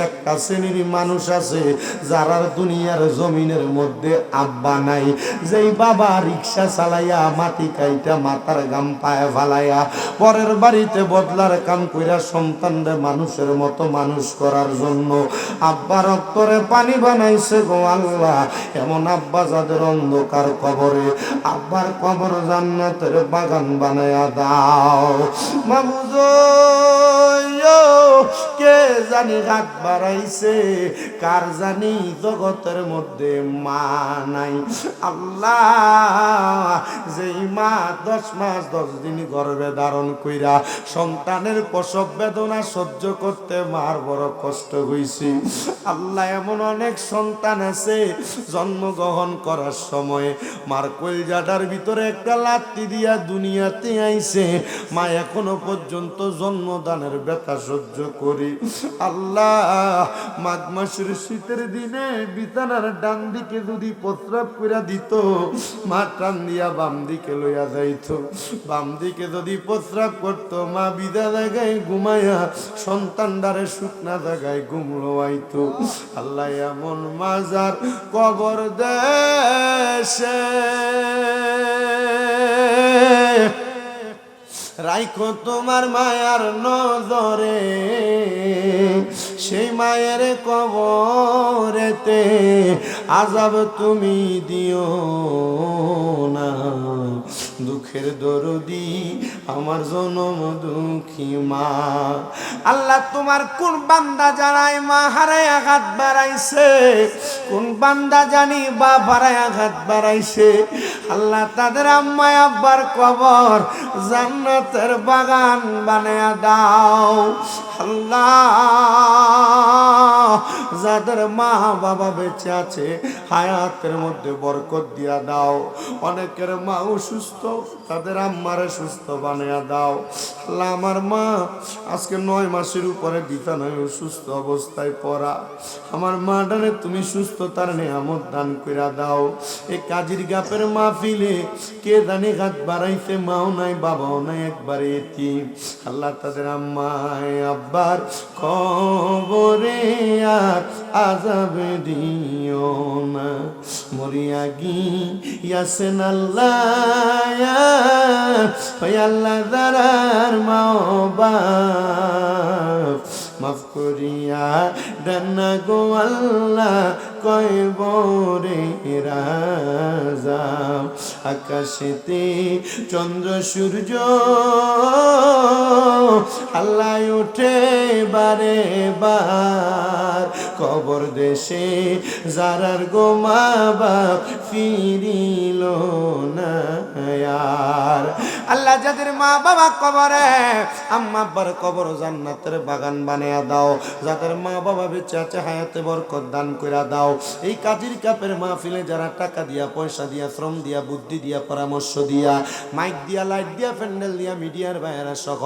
একটা শ্রেণীর মানুষ আছে যারা দুনিয়ার জমিনের মধ্যে আব্বা নাই, যেই বাবা রিক্সা চালাইয়া মাটি কাইটা মাথার গাম পায়ে ফালাইয়া পরের বাড়িতে বদলার কাম কইরা সন্তানদের মানুষের মতো মানুষ করার জন্য আব্বার অন্তরে পানি বানাইছে গো আল্লাহ। এমন আব্বা যাদের অন্ধকার কবরে আব্বার কবর জান্নাতের বাগান বানায়া দাও মাবুদ। কে জানি হাত বাড়াইছে, কার জানি জগতের মধ্যে মা নাই। আল্লাহ যেই মা 10 মাস 10 দিন গর্ভে ধারণ কইরা সন্তানের প্রসব বেদনা সহ্য করতে মার বড় কষ্ট হইছে। আল্লাহ এমন অনেক সন্তান আছে জন্মগ্রহণ করার সময় মার কলজাটার ভিতরে একটা লাত্তি দিয়া দুনিয়াতে আইছে, মা এখনো পর্যন্ত জন্মদানের ব্যথা সহ্য করি। আল্লাহ মাঘ মাসের শীতের দিনে বিছানার ডান দিকে যদি প্রস্রাব কইরা দিত, মা টান দিয়া বাম দিকে লইয়া যাইত। বাম দিকে যদি প্রস্রাব করতো, মা বিদা জায়গায় ঘুমাইয়া সন্তানদারে শুকনা জায়গায় ঘুম লোয়াইতো। আল্লাহ এমন মাজার কবর দেশে রাইখো তোমার মায়ার নজরে, সেই মায়ের কবরেতে আযাব তুমি দিও না। দুঃখের দরদি আমার জনম দুঃখী মা। আল্লাহ তোমার কোন বান্দা জানাই মা হারায় আঘাত বাড়াইছে, কোন বান্দা জানি বাপ হারায় আঘাত বাড়াইছে। আল্লাহ তাদের আম্মা আব্বার কবর জান্নাতের বাগান বানায়া দাও। আল্লাহ যাদের মা বাবা বেঁচে আছে হায়াতের মধ্যে বরকত দিয়া দাও। অনেকের মা অসুস্থ, তাদের আম্মারে সুস্থ বানিয়ে দাও। আল্লাহ আমার মা আজকে 9 মাসের উপরে বিছানায় অসুস্থ অবস্থায় পড়া, আমার মাটারে তুমি সুস্থতার নিয়ামত দান কইরা দাও। এই কাজীর গাপের মাহফিলে কে জানি হাত বাড়াইছে, মাও নাই বাবাও নাই, একবারে এতিম। আল্লাহ তাদের আম্মায় আব্বার কবরে আর আযাব দিও না, মরিয়া গিয়াছেন আল্লাহ, ওই আল্লাহ দারার মাও বাপ মাফ করিয়া ডান্না গো আল্লাহ কয়বরে রাজা। আকাশেতে চন্দ্র সূর্য আল্লাহ ওঠে বারে বার, কবর দেশে যারার গো মা বাপ ফিরিল না আর। আল্লাহ যাদের মা বাবা কবরে, আম্মা আব্বার কবর জান্নাতের বাগান বানিয়ে দাও। যাদের মা বাবা বেঁচে আছে হায়াতে বরকত দান কইরা দাও। এই কাজীর কাপের মাহফিলে যারা টাকা দিয়া, পয়সা দিয়া, শ্রম দিয়া, বুদ্ধি দিয়া, পরামর্শ দিয়া, মাইক দিয়া, লাইট দিয়া, প্যান্ডেল দিয়া, মিডিয়ার ভাইয়েরা সহ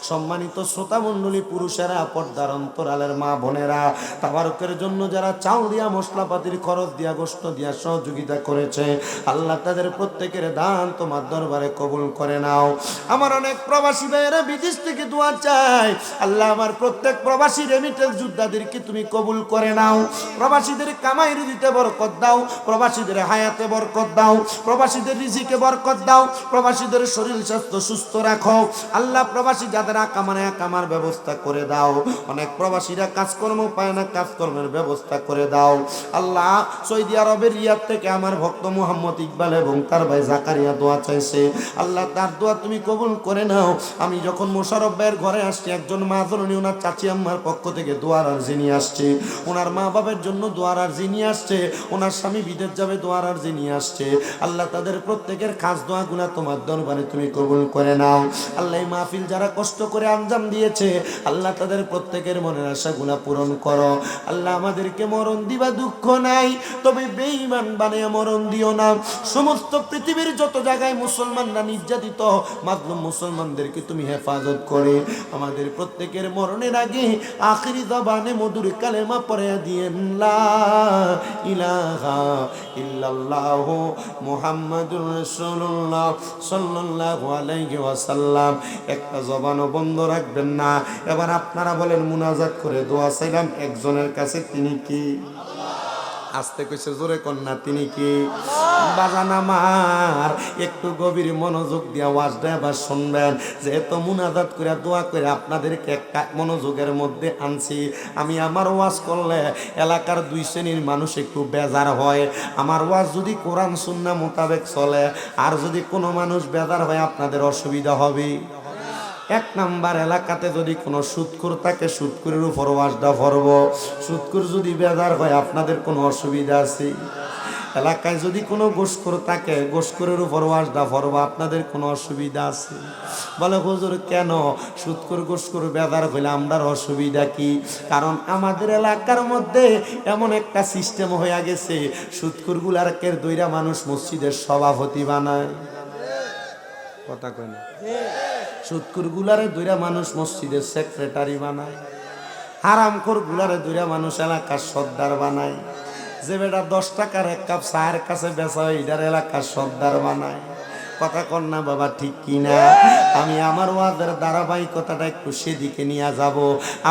সম্মানিত শ্রোতা মণ্ডলী, পুরুষেরা, পর্দার অন্তরালের মা বোনেরা, তাবারকের জন্য যারা চাউল দিয়া, মশলাপাতির খরচ দিয়া, গোশত দিয়া সহযোগিতা করেছে, আল্লাহ তাদের প্রত্যেকের দান তোমার দরবারে কবুল করে নাও। আমার অনেক প্রবাসী ভাইয়েরা বিদেশ থেকে দোয়া চাই, আল্লাহ আমার প্রত্যেক প্রবাসী রেমিটেন্স যোদ্ধাদেরকে তুমি কবুল করে নাও। প্রবাসীদের কামাই রুজিতে বরকত দাও, প্রবাসীদের হায়াতে বরকত দাও, প্রবাসীদের রিজিকে বরকত দাও, প্রবাসীদের শরীর স্বাস্থ্য সুস্থ রাখো। আল্লাহ প্রবাসী যাদের আকামার ব্যবস্থা করে দাও। অনেক প্রবাসীরা কাজকর্ম পায় না, কাজকর্মের ব্যবস্থা করে দাও। আল্লাহ সৌদি আরবের রিয়াদ থেকে আমার ভক্ত মুহাম্মদ ইকবাল এবং তার ভাই জাকারিয়া দোয়া চাইছে, আল্লাহ তার দোয়া তুমি কবুল করে নাও। আমি যখন মোশাররফ ভাইয়ের ঘরে আসছি, একজন মা জননী ওনার চাচি আম্মার পক্ষ থেকে দোয়ার আরজি নিয়ে আসছে, ওনার মা বাবার জন্য দোয়ার আরজি নিয়ে আসছে, ওনার স্বামী বিদেশ যাবে দোয়ার আরজি নিয়ে আসছে। আল্লাহ তাদের প্রত্যেকের খাস দোয়াগুলা তোমার দরবারে তুমি কবুল করে নাও। আল্লাহ এই মাহফিল যারা কষ্ট করে আঞ্জাম দিয়েছে, আল্লাহ তাদের প্রত্যেকের মনের আশাগুলা পূরণ করো। আল্লাহ আমাদেরকে মরণ দিবা দুঃখ নাই, তবে বেঈমান বানিয়ে মরণ দিও না। সমস্ত পৃথিবীর যত জায়গায় মুসলমানরা নির্যাতিত, মাজলুম মুসলমানদেরকে তুমি হেফাজত করে আমাদের প্রত্যেকের মরণের আগে আখিরি জবানে মধুর কালেমা পড়ে দিয়েন, লা ইলাহা ইল্লাল্লাহু মুহাম্মাদুর রাসূলুল্লাহ সাল্লাল্লাহু আলাইহি ওয়াসাল্লাম। একটা জবানও বন্ধ রাখবেন না। এবার আপনারা বলেন, মুনাজাত করে দোয়া চাইলাম একজনের কাছে, তিনি কি? আস্তে কইছে, জোরে কন্যা, তিনি কি? বাজান আমার একটু গভীর মনোযোগ দিয়া ওয়াজটা এবার শুনবেন। যেহেতু মুনাজাত করে দোয়া করে আপনাদেরকে একটা মনোযোগের মধ্যে আনছি। আমি আমার ওয়াজ করলে এলাকার 2 শ্রেণীর মানুষ একটু বেজার হয়। আমার ওয়াজ যদি কোরআন সুন্নাহ মোতাবেক চলে, আর যদি কোনো মানুষ বেজার হয় আপনাদের অসুবিধা হবে। 1 নাম্বার, এলাকাতে যদি কোনো সুদখোর থাকে, সুদখোরের উপর ওয়াজটা পড়ব। সুদখোর যদি বেজার হয় আপনাদের কোনো অসুবিধা আছে? এলাকায় যদি কোনো গোশখোর থাকে, গোশখোরের উপর ওয়াজটা পড়ব, আপনাদের কোনো অসুবিধা আছে? বলে হুজুর কেন? সুদখোর গোশখোর বেজার হইলে আমরার অসুবিধা কি? কারণ আমাদের এলাকার মধ্যে এমন একটা সিস্টেম হয়ে গেছে, সুদখোরগুলারকে দইরা মানুষ মসজিদের সভাপতি বানায়। কথা কয় না? সুদখোর গুলারে দুইরা মানুষ মসজিদের সেক্রেটারি বানায়, হারামখোর গুলারে দুইরা মানুষ এলাকার সর্দার বানায়। যে বেটা 10 টাকার 1 কাপ চায়ের কাছে বেচা হয়, এটার এলাকার সর্দার বানায়। কথা কন না বাবা, ঠিক কিনা? আমি আমার ওয়াজের ধারাবাহিকতাটা একটু সেদিকে নিয়ে যাব।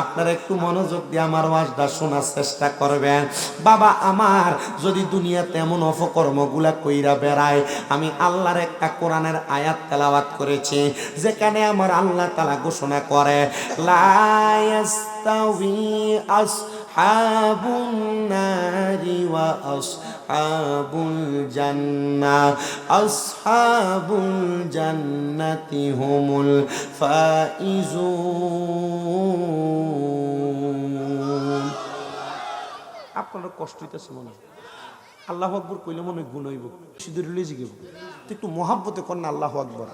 আপনারা একটু মনোযোগ দিয়ে আমার ওয়াজটা শোনার চেষ্টা করবেন। বাবা আমার, যদি দুনিয়াতে এমন অপকর্মগুলা কইরা বেড়ায়, আমি আল্লাহর একটা কোরআনের আয়াত তেলাওয়াত করেছি, যেখানে আমার আল্লাহ তাআলা ঘোষণা করে, লা ইয়াস্তাউই আসহাবুন নারি ওয়া আসহাবুল জান্নাহ আসহাবুল জান্নাতি হুমুল ফাইজুন। আপনারা কষ্ট হইতেছে মনে হয়, আল্লাহু আকবার কইলে মনে গুণ হইব, শুধু রিলিজ গেব, একটু মহাব্বতে কর না আল্লাহু আকবার।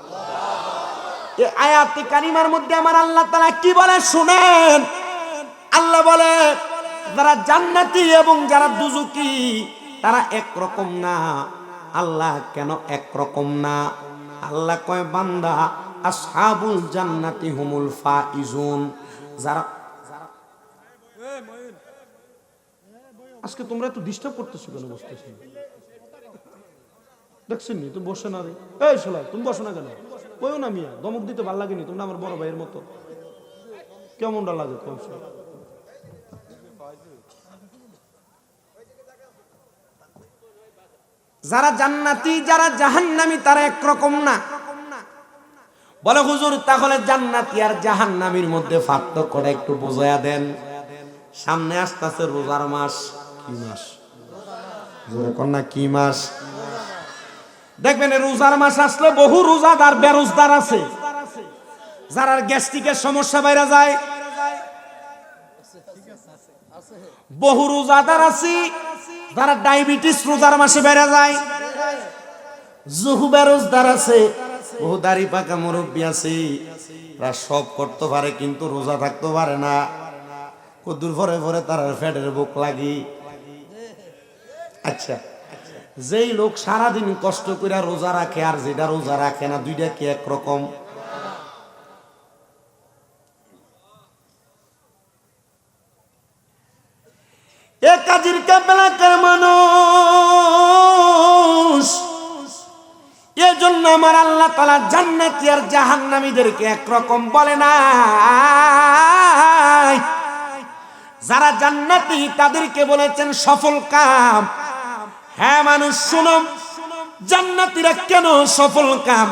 এই আয়াতে কারিমার মধ্যে আমার আল্লাহ তাআলা কি বলে শুনেন। আল্লাহ বলে যারা জান্নাতি এবং যারা দুজকি তারা একরকম না। আল্লাহ কেন একরকম না? আল্লাহ কয় বান্দা আসহাবুল জান্নাতি হুমুল ফাইজুন। যারা আজকে তোমরা একটু ডিস্টার্ব করতেছো কেন? বসতেছি দেখছেন নি, তুমি বসে না রে। এই শালা তুমি বসো না কেন? কইও না মিয়া, দমক দিতে ভালো লাগেনি? তোমরা আমার বড় ভাইয়ের মতো, কেমনটা লাগে কোন? যারা জান্নাতি যারা জাহান্নামী তারা একরকম না। বলে হুজুর তাহলে জান্নাতি আর জাহান্নামীর মধ্যে পার্থক্যটা একটু বোঝায়া দেন। সামনে আসতেছে রোজার মাস। কি মাস? জোরে কর না, কি মাস? দেখবেন রোজার মাস আসলে বহু রোজাদার বেরোজগার আছে, যারা গ্যাস্ট্রিকের সমস্যা বাইরে যায়। বহু রোজাদার আছে যারা ডায়াবেটিস রোজার মাসে বেড়ে যায়। জুহু বেরোজগার আছে, বহু দাড়ি পাকা মুরব্বী আছে, তারা সব করতে পারে কিন্তু রোজা থাকতে পারে না। কদ্দুর পরে পরে তার ফ্যাটের বুক লাগি। আচ্ছা, যেই লোক সারাদিন কষ্ট করে রোজা রাখে আর যেটা রোজা রাখে না, দুইটা কি একরকম? এ কাজীর কাবেলাকার মানুষ। এজন্য আমার আল্লাহ তাআলা জান্নাতি আর জাহান্নামীদেরকে একরকম বলে না। যারা জান্নাতি তাদেরকে বলেছেন সফল কাম। হ্যাঁ মানুষ শুনো, জান্নাতীরা কেন সফল কাম?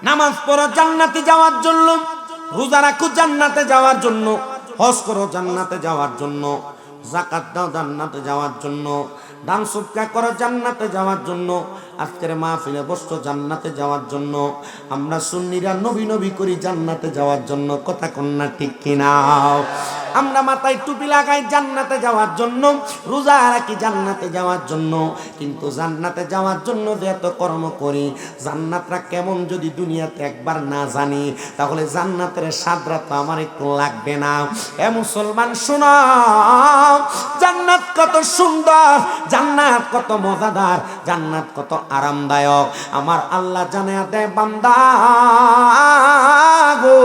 নামাজ পড়ো জান্নাতে যাওয়ার জন্য, রোজা রাখো জান্নাতে যাওয়ার জন্য, হজ করো জান্নাতে যাওয়ার জন্য, যাকাত দাও জান্নাতে যাওয়ার জন্য, দান সদকা করো জান্নাতে যাওয়ার জন্য, আজকের মাহফিলে বসছো জান্নাতে যাওয়ার জন্য। আমরা সুন্নিরা নবী নবী করি জান্নাতে যাওয়ার জন্য। কথা কন্যা ঠিক কিনা? আমরা মাথায় টুপি লাগাই জান্নাতে যাওয়ার জন্য, রোজা রাখি জান্নাতে যাওয়ার জন্য। কিন্তু জান্নাতে যাওয়ার জন্য যে এত কর্ম করি, জান্নাতটা কেমন যদি দুনিয়াতে একবার না জানি, তাহলে জান্নাতের স্বাদটা তো আমার একটু লাগবে না। এ মুসলমান শোনো, জান্নাত কত সুন্দর, জান্নাত কত মজাদার, জান্নাত কত আরামদায়ক। আমার আল্লাহ জানায়া দেয় বান্দা গো,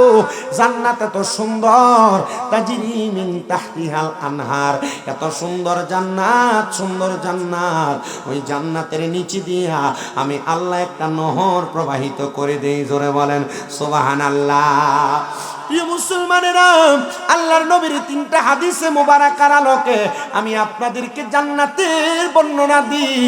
জান্নাত এত সুন্দর, তাজরি মিন তাহতিহাল আনহার। এত সুন্দর জান্নাত, সুন্দর জান্নাত, ওই জান্নাতের নিচে দিয়া আমি আল্লাহ একটা নহর প্রবাহিত করে দেই। জোরে বলেন সুবহানাল্লাহ। প্রিয় মুসলমানেরা, আল্লাহর নবীর 3টা হাদিসে মোবারকার আলোকে আমি আপনাদেরকে জান্নাতের বর্ণনা দিই।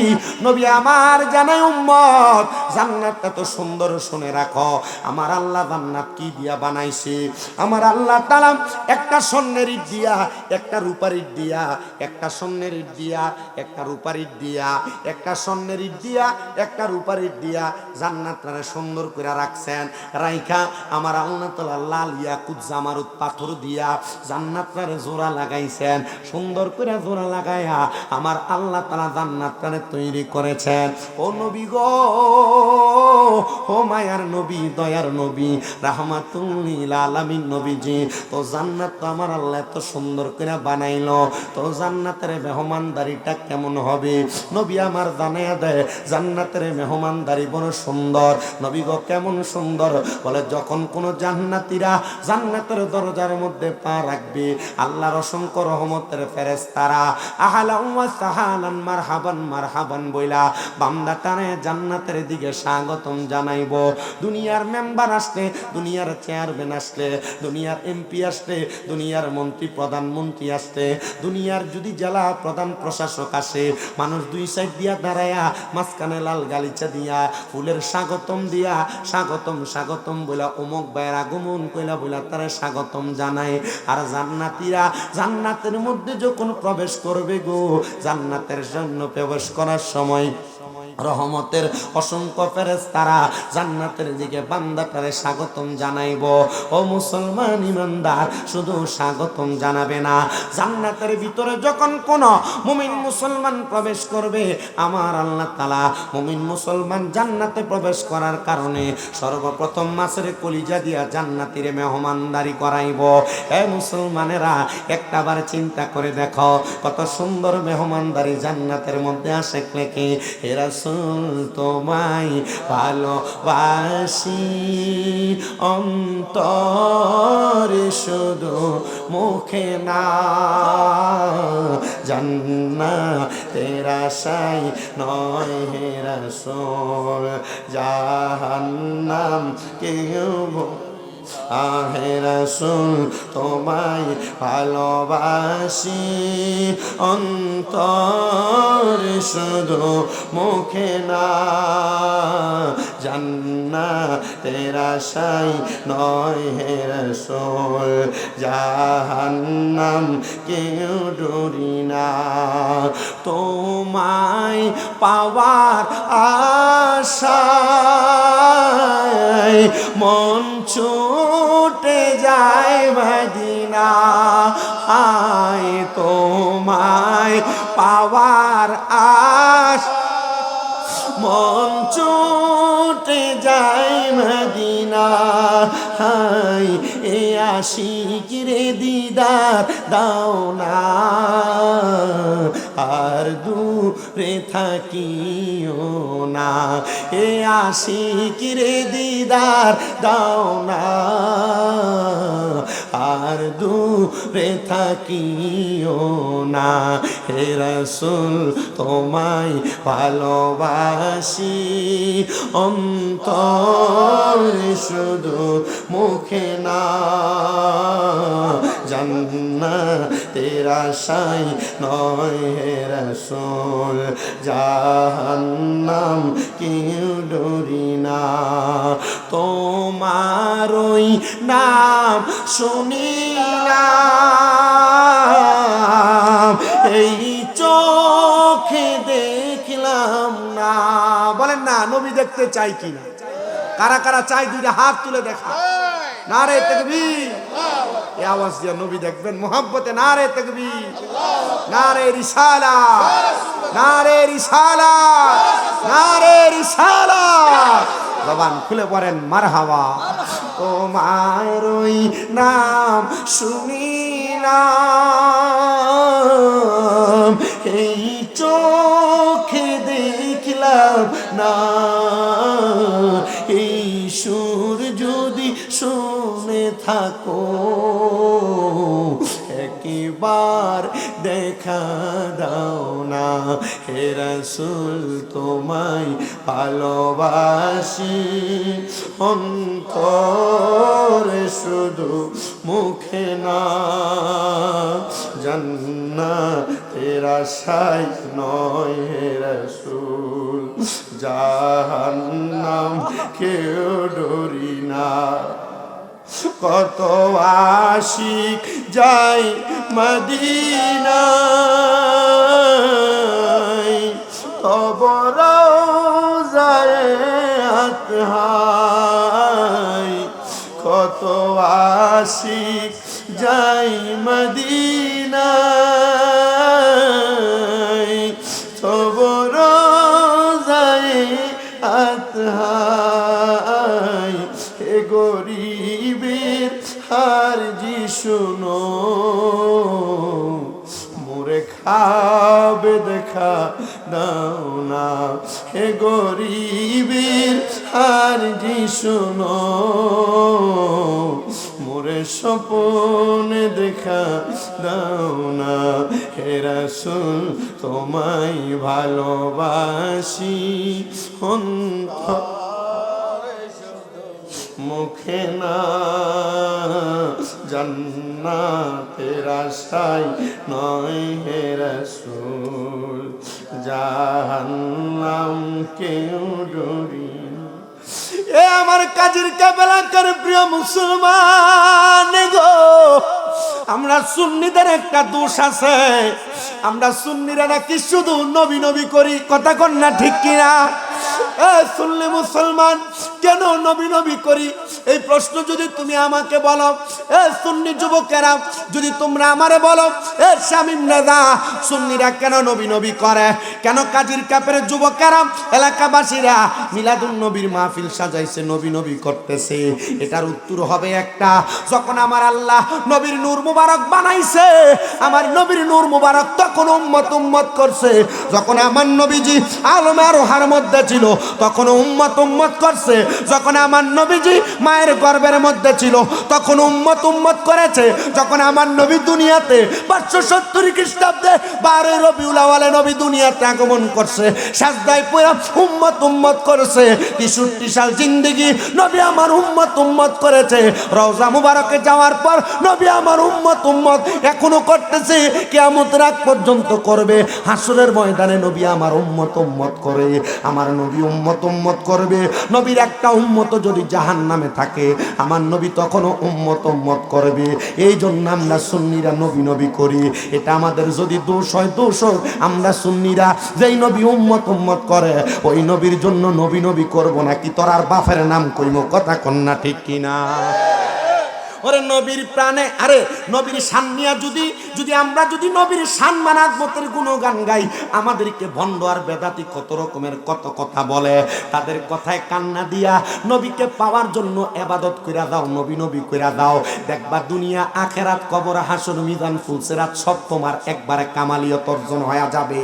নবী আমার জানায় উম্মত, জান্নাত এত সুন্দর, শুনে রাখো। আমার আল্লাহ জান্নাত কি দিয়া বানাইছে? আমার আল্লাহ তাআলা একটা স্বর্ণের ইট দিয়া, একটা রূপার ইট দিয়া, একটা স্বর্ণের ইট দিয়া, একটা রূপার ইট দিয়া, একটা স্বর্ণের ইট দিয়া, একটা রূপার ইট দিয়া জান্নাতটারে সুন্দর করে রাখছেন। রাইখা আমার আল্লাহ তাআলা লাল ইয়াকুত জামারুত পাথর দিয়া জান্নাতটারে জোড়া লাগাইছেন। সুন্দর করে জোড়া লাগাইয়া আমার আল্লাহ তাআলা জান্নাতটারে তৈরি করেছেন। ও নবী গো, ও মায়ার নবী, দয়ার নবী, রাহমাতুল লিল আলামিন নবীজি, তো জান্নাত তো আমার আল্লাহ এত সুন্দর করে বানাইলো, তো জান্নাতের মেহমানদারিটা কেমন হবে? নবী আমার জানাইয়া দেয় জান্নাতের মেহমানদারি বড় সুন্দর। নবী গো কেমন সুন্দর? বলে যখন কোন জান্নাতীরা জান্নাতের দরজার মধ্যে পা রাখবে, আল্লাহর অসংখ্য রহমতের ফেরেশতারা আহলান ওয়া সাহালান মারহাবান মারহাবান বইলা বান্দাটারে জান্নাতের দিকে স্বাগতম জানাইবো। দুনিয়ার মেম্বার আসলে, দুনিয়ার চেয়ারম্যান আসলে, দুনিয়ার এমপি আসলে, দুনিয়ার মন্ত্রী প্রধানমন্ত্রী আসলে, দুনিয়ার যদি জেলা প্রধান প্রশাসক আসে, মানুষ দুই সাইড দিয়া দাঁড়ায়া মাঝখানে লাল গালিচা দিয়া ফুলের স্বাগতম দিয়া স্বাগতম স্বাগতম বইলা অমুক ভাইয়ের আগমন কইলা বইলা তারা স্বাগতম জানায়। আর জান্নাতীরা জান্নাতের মধ্যে যখন প্রবেশ করবে গো, জান্নাতের জন্য প্রবেশ করার সময় রহমতের অসংখ্য ফেরেশতারা জান্নাতের দিকে বান্দাটারে স্বাগতম জানাইব। ও মুসলমান ইমানদার, শুধু স্বাগতম জানাবে না, জান্নাতের ভিতরে যখন কোন মুমিন মুসলমান প্রবেশ করবে, আমার আল্লাহ তাআলা মুমিন মুসলমান জান্নাতে প্রবেশ করার কারণে সর্বপ্রথম মাছের কলিজা দিয়া জান্নাতীর মেহমানদারি করাইব। এ মুসলমানেরা, একটাবার চিন্তা করে দেখো, কত সুন্দর মেহমানদারি জান্নাতের মধ্যে আসে লেখে। হে রাসূল, তোমায় ভালোবাসি অন্তরে শুধু মুখে না, জান্নাতের আশায় নয় হে রাসূল, জাহান্নাম কেউ আহে রাসূল, তোমায় ভালোবাসি অন্তরে শুধু মুখে না, জান্নাতের আশায় নয় হে রাসূল, জাহান্নাম কেউ ডরি না। তোমায় পাওয়ার আশায় মন ছুটে যায় মদিনা, আয় তোমায় পাওয়ার আশা মন ছুটে যায় মদিনা, হাই এ আশিকিরে দিদার দাও না, আর দূরে থাকিও না, এ আশিকিরে দিদার দাও না, আর দূরে থাকিও না। হে রাসূল, তোমায় ভালোবাসি অন্তরে শুধু মুখে না, জান্নাতের আশায় নয় হে রাসূল, জাহান্নাম কেউ ডরি না। তোমারই নাম শুনিলাম, এই চোখে দেখলাম না। বলেন না, নবী দেখতে চাই কিনা? কারা কারা চাই দুইটা হাত তুলে দেখা। নারে তাকবীর, এই আওয়াজ দিয়ে নবী দেখবেন মোহাব্বতে। নারে তাকবীর, নারে রিসালাত, নারে রিসালাত, নারে রিসালাত। জবান খুলে পড়েন মারহাবা। তোমারই নাম শুনিলাম, এই চোখে দেখলাম না, এই সুর যদি শুনে থাকো, একবার দেখা দাও না। হে রাসূল, তোমায় ভালোবাসি অন্তরে শুধু মুখে না, জান্নাতের আশায় নয় হে রাসূল, জাহান্নাম কেউ ডরি না। কত আশিক যাই মদিনায়, তব রওজায় আতহায়, কত আশিক যাই মদিনায়, তব রওজায় আতহায়। হে গরিবের হারজি শুনো, মোরে খাবে দেখা দাও না। হে গরিবের হারজি শুনো, মোরে স্বপনে দেখা দাও না। হে রাসূল, তোমায় ভালোবাসি মুখে না, জান্নাতের আশায় নয় হে রাসূল, জাহান্নাম কেউ ডরি। এ আমার কাজীর কাবেলাকার প্রিয় মুসলমান, আমরা সুন্নিদের একটা দোষ আছে, আমরা সুন্নিরা নাকি শুধু নবী নবী করি, কথা কন না ঠিক কিনা? সুন্নি মুসলমান কেন নবী নবী করি, এই প্রশ্ন যদি তুমি আমাকে বলো, সুন্নি যুবকেরা যদি তোমরা আমারে বলো, শামীম রাজা সুন্নিরা কেন নবী নবী করে, কেন কাজীর কাপের যুবকেরা এলাকাবাসীরা মিলাদুন নবীর মাহফিল সাজাইছে, নবী নবী করতেছে, এটার উত্তর হবে একটা, যখন আমার আল্লাহ নবীর নূর মুবারক বানাইছে, আমার নবীর নূর মুবারক তখন উম্মত উম্মত করছে, যখন আমার নবীজি আলমে আরোহার মধ্যে ছিল তখন উম্মত উম্মত করছে, যখন আমার নবীজি মায়ের গর্ভের মধ্যে ছিল তখন উম্মত উম্মত করেছে, যখন আমার নবী দুনিয়াতে 570 খ্রিস্টাব্দে 12 রবিউল আউয়ালে নবী দুনিয়াতে আগমন করছে, সাজদায় পড়ে উম্মত উম্মত করেছে, 63 সাল জিন্দেগি নবী আমার উম্মত উম্মত করেছে, রওজা মুবারকে যাওয়ার পর নবী আমার উম্মত উম্মত এখনো করতেছে, কিয়ামতের আগ পর্যন্ত করবে, হাসরের ময়দানে নবী আমার উম্মত উম্মত করে, আমার নবী উম্মত উম্মত করবে, নবীর একটা উম্মত যদি জাহান্নামে থাকে আমার নবী তখনও উম্মত উম্মত করবে, এই জন্য আমরা সুন্নিরা নবী নবী করি, এটা আমাদের যদি দোষ হয় দোষ হোক, আমরা সুন্নিরা যেই নবী উম্মত উম্মত করে ওই নবীর জন্য নবী নবী করব নাকি তোর আর বাপের নাম কইব, কথা কন্যা ঠিক কিনা? ওরে নবীর প্রাণে, আরে নবীর শান নিয়া যদি আমরা যদি নবীর শান মানাজমতের গুণগান গাই, আমাদেরকে ভণ্ড আর বেদাতি কত রকমের কত কথা বলে, তাদের কথায় কান্না দিয়া নবীকে পাওয়ার জন্য ইবাদত কইরা দাও, নবী নবী কইরা দাও, দেখবা দুনিয়া আখেরাত কবর হাসর মিজান ফুলসিরাত সব তোমার একবারে কামালিয়ত অর্জন হয়ে যাবে।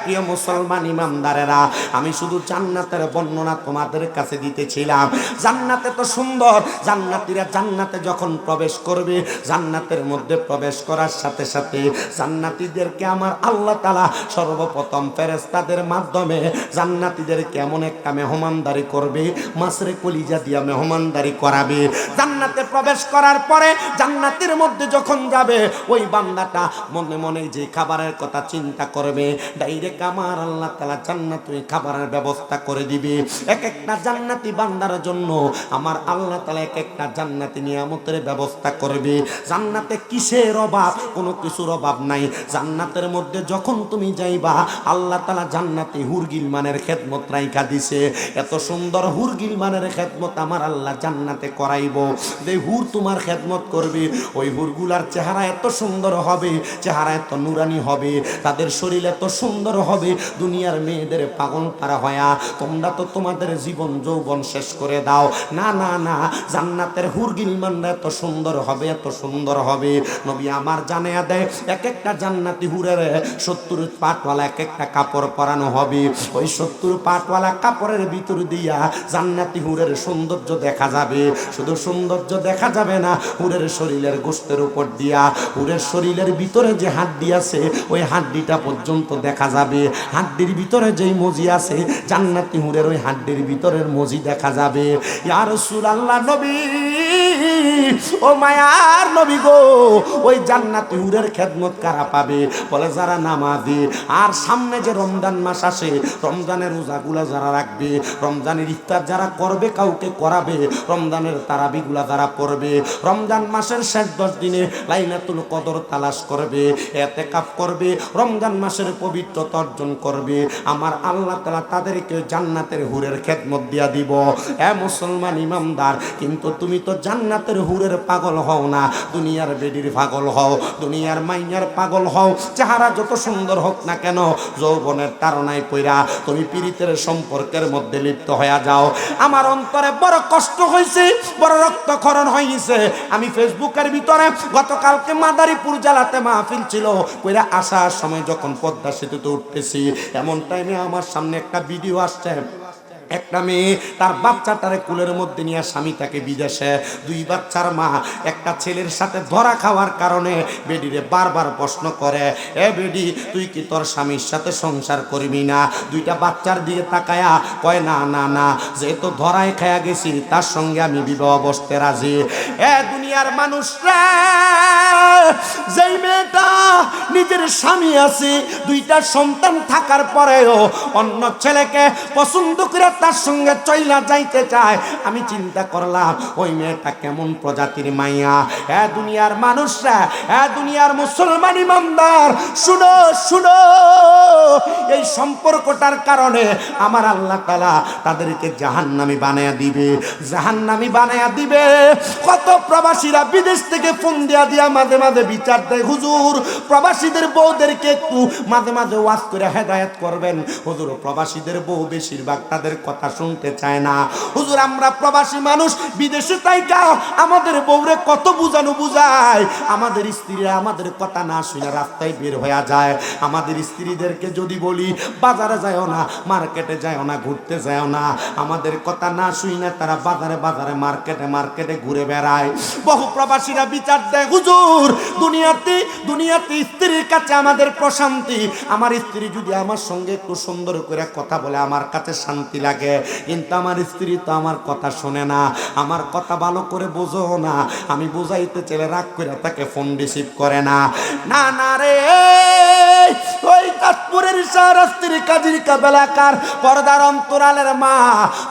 প্রিয় মুসলমান ইমানদারেরা, আমি শুধু জান্নাতের বর্ণনা তোমাদের কাছে দিতেছিলাম, জান্নাতে তো সুন্দর, জান্নাতীরা জান্নাতে যখন প্রবেশ করবে, জান্নাতের মধ্যে প্রবেশ করার সাথে সাথে জান্নাতীদেরকে আমার আল্লাহ তাআলা সর্বপ্রথম ফেরেশতাদের মাধ্যমে জান্নাতীদেরকে এমন একটা মেহমানদারি করবে, মাসরে কলিজা দিয়া মেহমানদারি করাবে। জান্নাতে প্রবেশ করার পরে জান্নাতের মধ্যে যখন যাবে ওই বান্দাটা মনে মনে যে খাবারের কথা চিন্তা করবে, ডাইরেক্ট আমার আল্লাহ তাআলা জান্নাতে ওই খাবারের ব্যবস্থা করে দিবে। এক একটা জান্নাতি বান্দার জন্য আমার আল্লাহ তাআলা এক একটা জান্নাতি নিয়ামতের ব্যবস্থা করবে। জান্নাতে কিসের অভাব? কোনো কিছুর অভাব নাই। জান্নাতের মধ্যে যখন তুমি যাইবা আল্লাহ তাআলা জান্নাতে হুরগিলমানের খেদমত রাইখা দিছে, এত সুন্দর হুরগিলমানের খেদমত আমার আল্লাহ জান্নাতে করাইব। যে হুর তোমার খেদমত করবে ওই হুরগুলার চেহারা এত সুন্দর হবে, চেহারা এত নুরানি হবে, তাদের শরীর এত সুন্দর হবে, দুনিয়ার মেয়েদের পাগল পারা হয়া তোমরা তো তোমাদের জীবন যৌবন শেষ করে দাও। না না না, জান্নাতের হুরগিলমানরা এত সুন্দর হবে, এত সুন্দর হবে। নবী আমার জানায়া দেয় এক একটা জান্নাতি হুরের 70 পাটওয়ালা এক একটা কাপড় পরানো হবে। ওই 70 পাটওয়ালা কাপড়ের ভিতর দিয়া জান্নাতি হুরের সৌন্দর্য দেখা যাবে। শুধু সৌন্দর্য দেখা যাবে না, হুরের শরীরের গোশতের উপর দিয়া হুরের শরীরের ভিতরে যে হাড্ডি আছে ওই হাড্ডিটা পর্যন্ত দেখা যাবে। হাড্ডির ভিতরে যেই মজি আছে জান্নাতি হুরের ওই হাড্ডির ভিতরের মজি দেখা যাবে। ইয়া রাসূলুল্লাহ নবী, ও মায়ার নবী গো, ওই জান্নাতি হুরের খেদমত কারা পাবে? বলে যারা নামাজি। আর সামনে যে রমজান মাস আসে, রমজানের রোজাগুলা যারা রাখবে, রমজানের ইফতার যারা করবে, কাউকে করাবে, রমজানের তারাবিগুলা যারা পড়বে, রমজান মাসের শেষ 10 দিনে লাইলাতুল কদর তালাশ করবে, ইতিকাফ করবে, রমজান মাসের পবিত্রতা অর্জন করবে, আমার আল্লাহ তাআলা তাদেরকে জান্নাতের হুরের খেদমত দিয়া দিব। মুসলমান ইমানদার, কিন্তু তুমি তো জান্নাতের হুরের পাগল হও না, দুনিয়ার বেডির পাগল হও, দুনিয়ার মাইয়ার পাগল হও। চেহারা যত সুন্দর হোক না কেন, যৌবনের তাড়নায় পইরা তুমি পীড়িতের সম্পর্কের মধ্যে লিপ্ত হয়ে যাও। আমার অন্তরে বড় কষ্ট হয়েছে, বড় রক্তক্ষরণ হয়েছে। আমি ফেসবুকের ভিতরে গতকালকে মাদারীপুর জেলাতে মাহফিল ছিল, কইরা আসার সময় যখন পদ্মা সেতুতে উঠতেছি, এমন টাইমে আমার সামনে একটা ভিডিও আসছে। একটা মেয়ে তার বাচ্চাটারে কুলের মধ্যে নিয়ে, স্বামী তাকে বিদেশে, 2 বাচ্চার মা, একটা ছেলের সাথে ধরা খাওয়ার কারণে বেডিরে বারবার প্রশ্ন করে, এ বেডি তুই কি তোর স্বামীর সাথে সংসার করবি না? 2টা বাচ্চার দিকে তাকায়া কয় না না না, যেহেতু ধরায় খায়া গেছি তার সঙ্গে আমি বিবাহ বসতে রাজি। দুনিয়ার মানুষরা যেই মেয়েটা নিজের স্বামী আছে, দুইটা সন্তান থাকার পরেও অন্য ছেলেকে পছন্দ করে তার সঙ্গে চইলা যাইতে চায়, আমি চিন্তা করলাম ওই মেয়েটা কেমন প্রজাতির মাইয়া। হ্যাঁ দুনিয়ার মানুষরা, হ্যাঁ দুনিয়ার মুসলমান ইমানদার, শুনো শুনো, এই সম্পর্কটার কারণে আমার আল্লাহ তাআলা তাদেরকে জাহান্নামী বানায়া দিবে, জাহান্নামী বানায়া দিবে। কত প্রবাসীরা বিদেশ থেকে ফোন দিয়া মাঝে মাঝে বিচার দেয়, হুজুর প্রবাসীদের বউদেরকে একটু মাঝে মাঝে ওয়াজ করে হেদায়েত করবেন। হুজুর প্রবাসীদের বউ বেশিরভাগ তাদের কথা শুনতে চায় না। হুজুর আমরা প্রবাসী মানুষ বিদেশে তাইকা আমাদের বউরে কত বুঝানো বুঝায়, আমাদের স্ত্রীরা আমাদের কথা না শুনে রাস্তায় বের হয়ে যায়। আমাদের স্ত্রীদেরকে যদি বলি বাজারে যাও না, মার্কেটে যাও না, ঘুরতে যাও না, আমাদের কথা না শুনে তারা বাজারে বাজারে মার্কেটে মার্কেটে ঘুরে বেড়ায়। বহু প্রবাসীরা বিচার দেয়, হুজুর দুনিয়াতে স্ত্রীর কাছে আমাদের প্রশান্তি, আমার স্ত্রী যদি আমার সঙ্গে একটু সুন্দর করে কথা বলে আমার কাছে শান্তি লাগে, কিন্তু আমার স্ত্রী তো আমার কথা শোনে না, আমার কথা ভালো করে বোঝো না, আমি বুঝাইতে চাইলে রাগ করে তাকে ফোন রিসিভ করে না। না না রে, ওই চাঁদপুরের শাহরাস্তির কাজীর কাবেলাকার পর্দার অন্তরালের মা,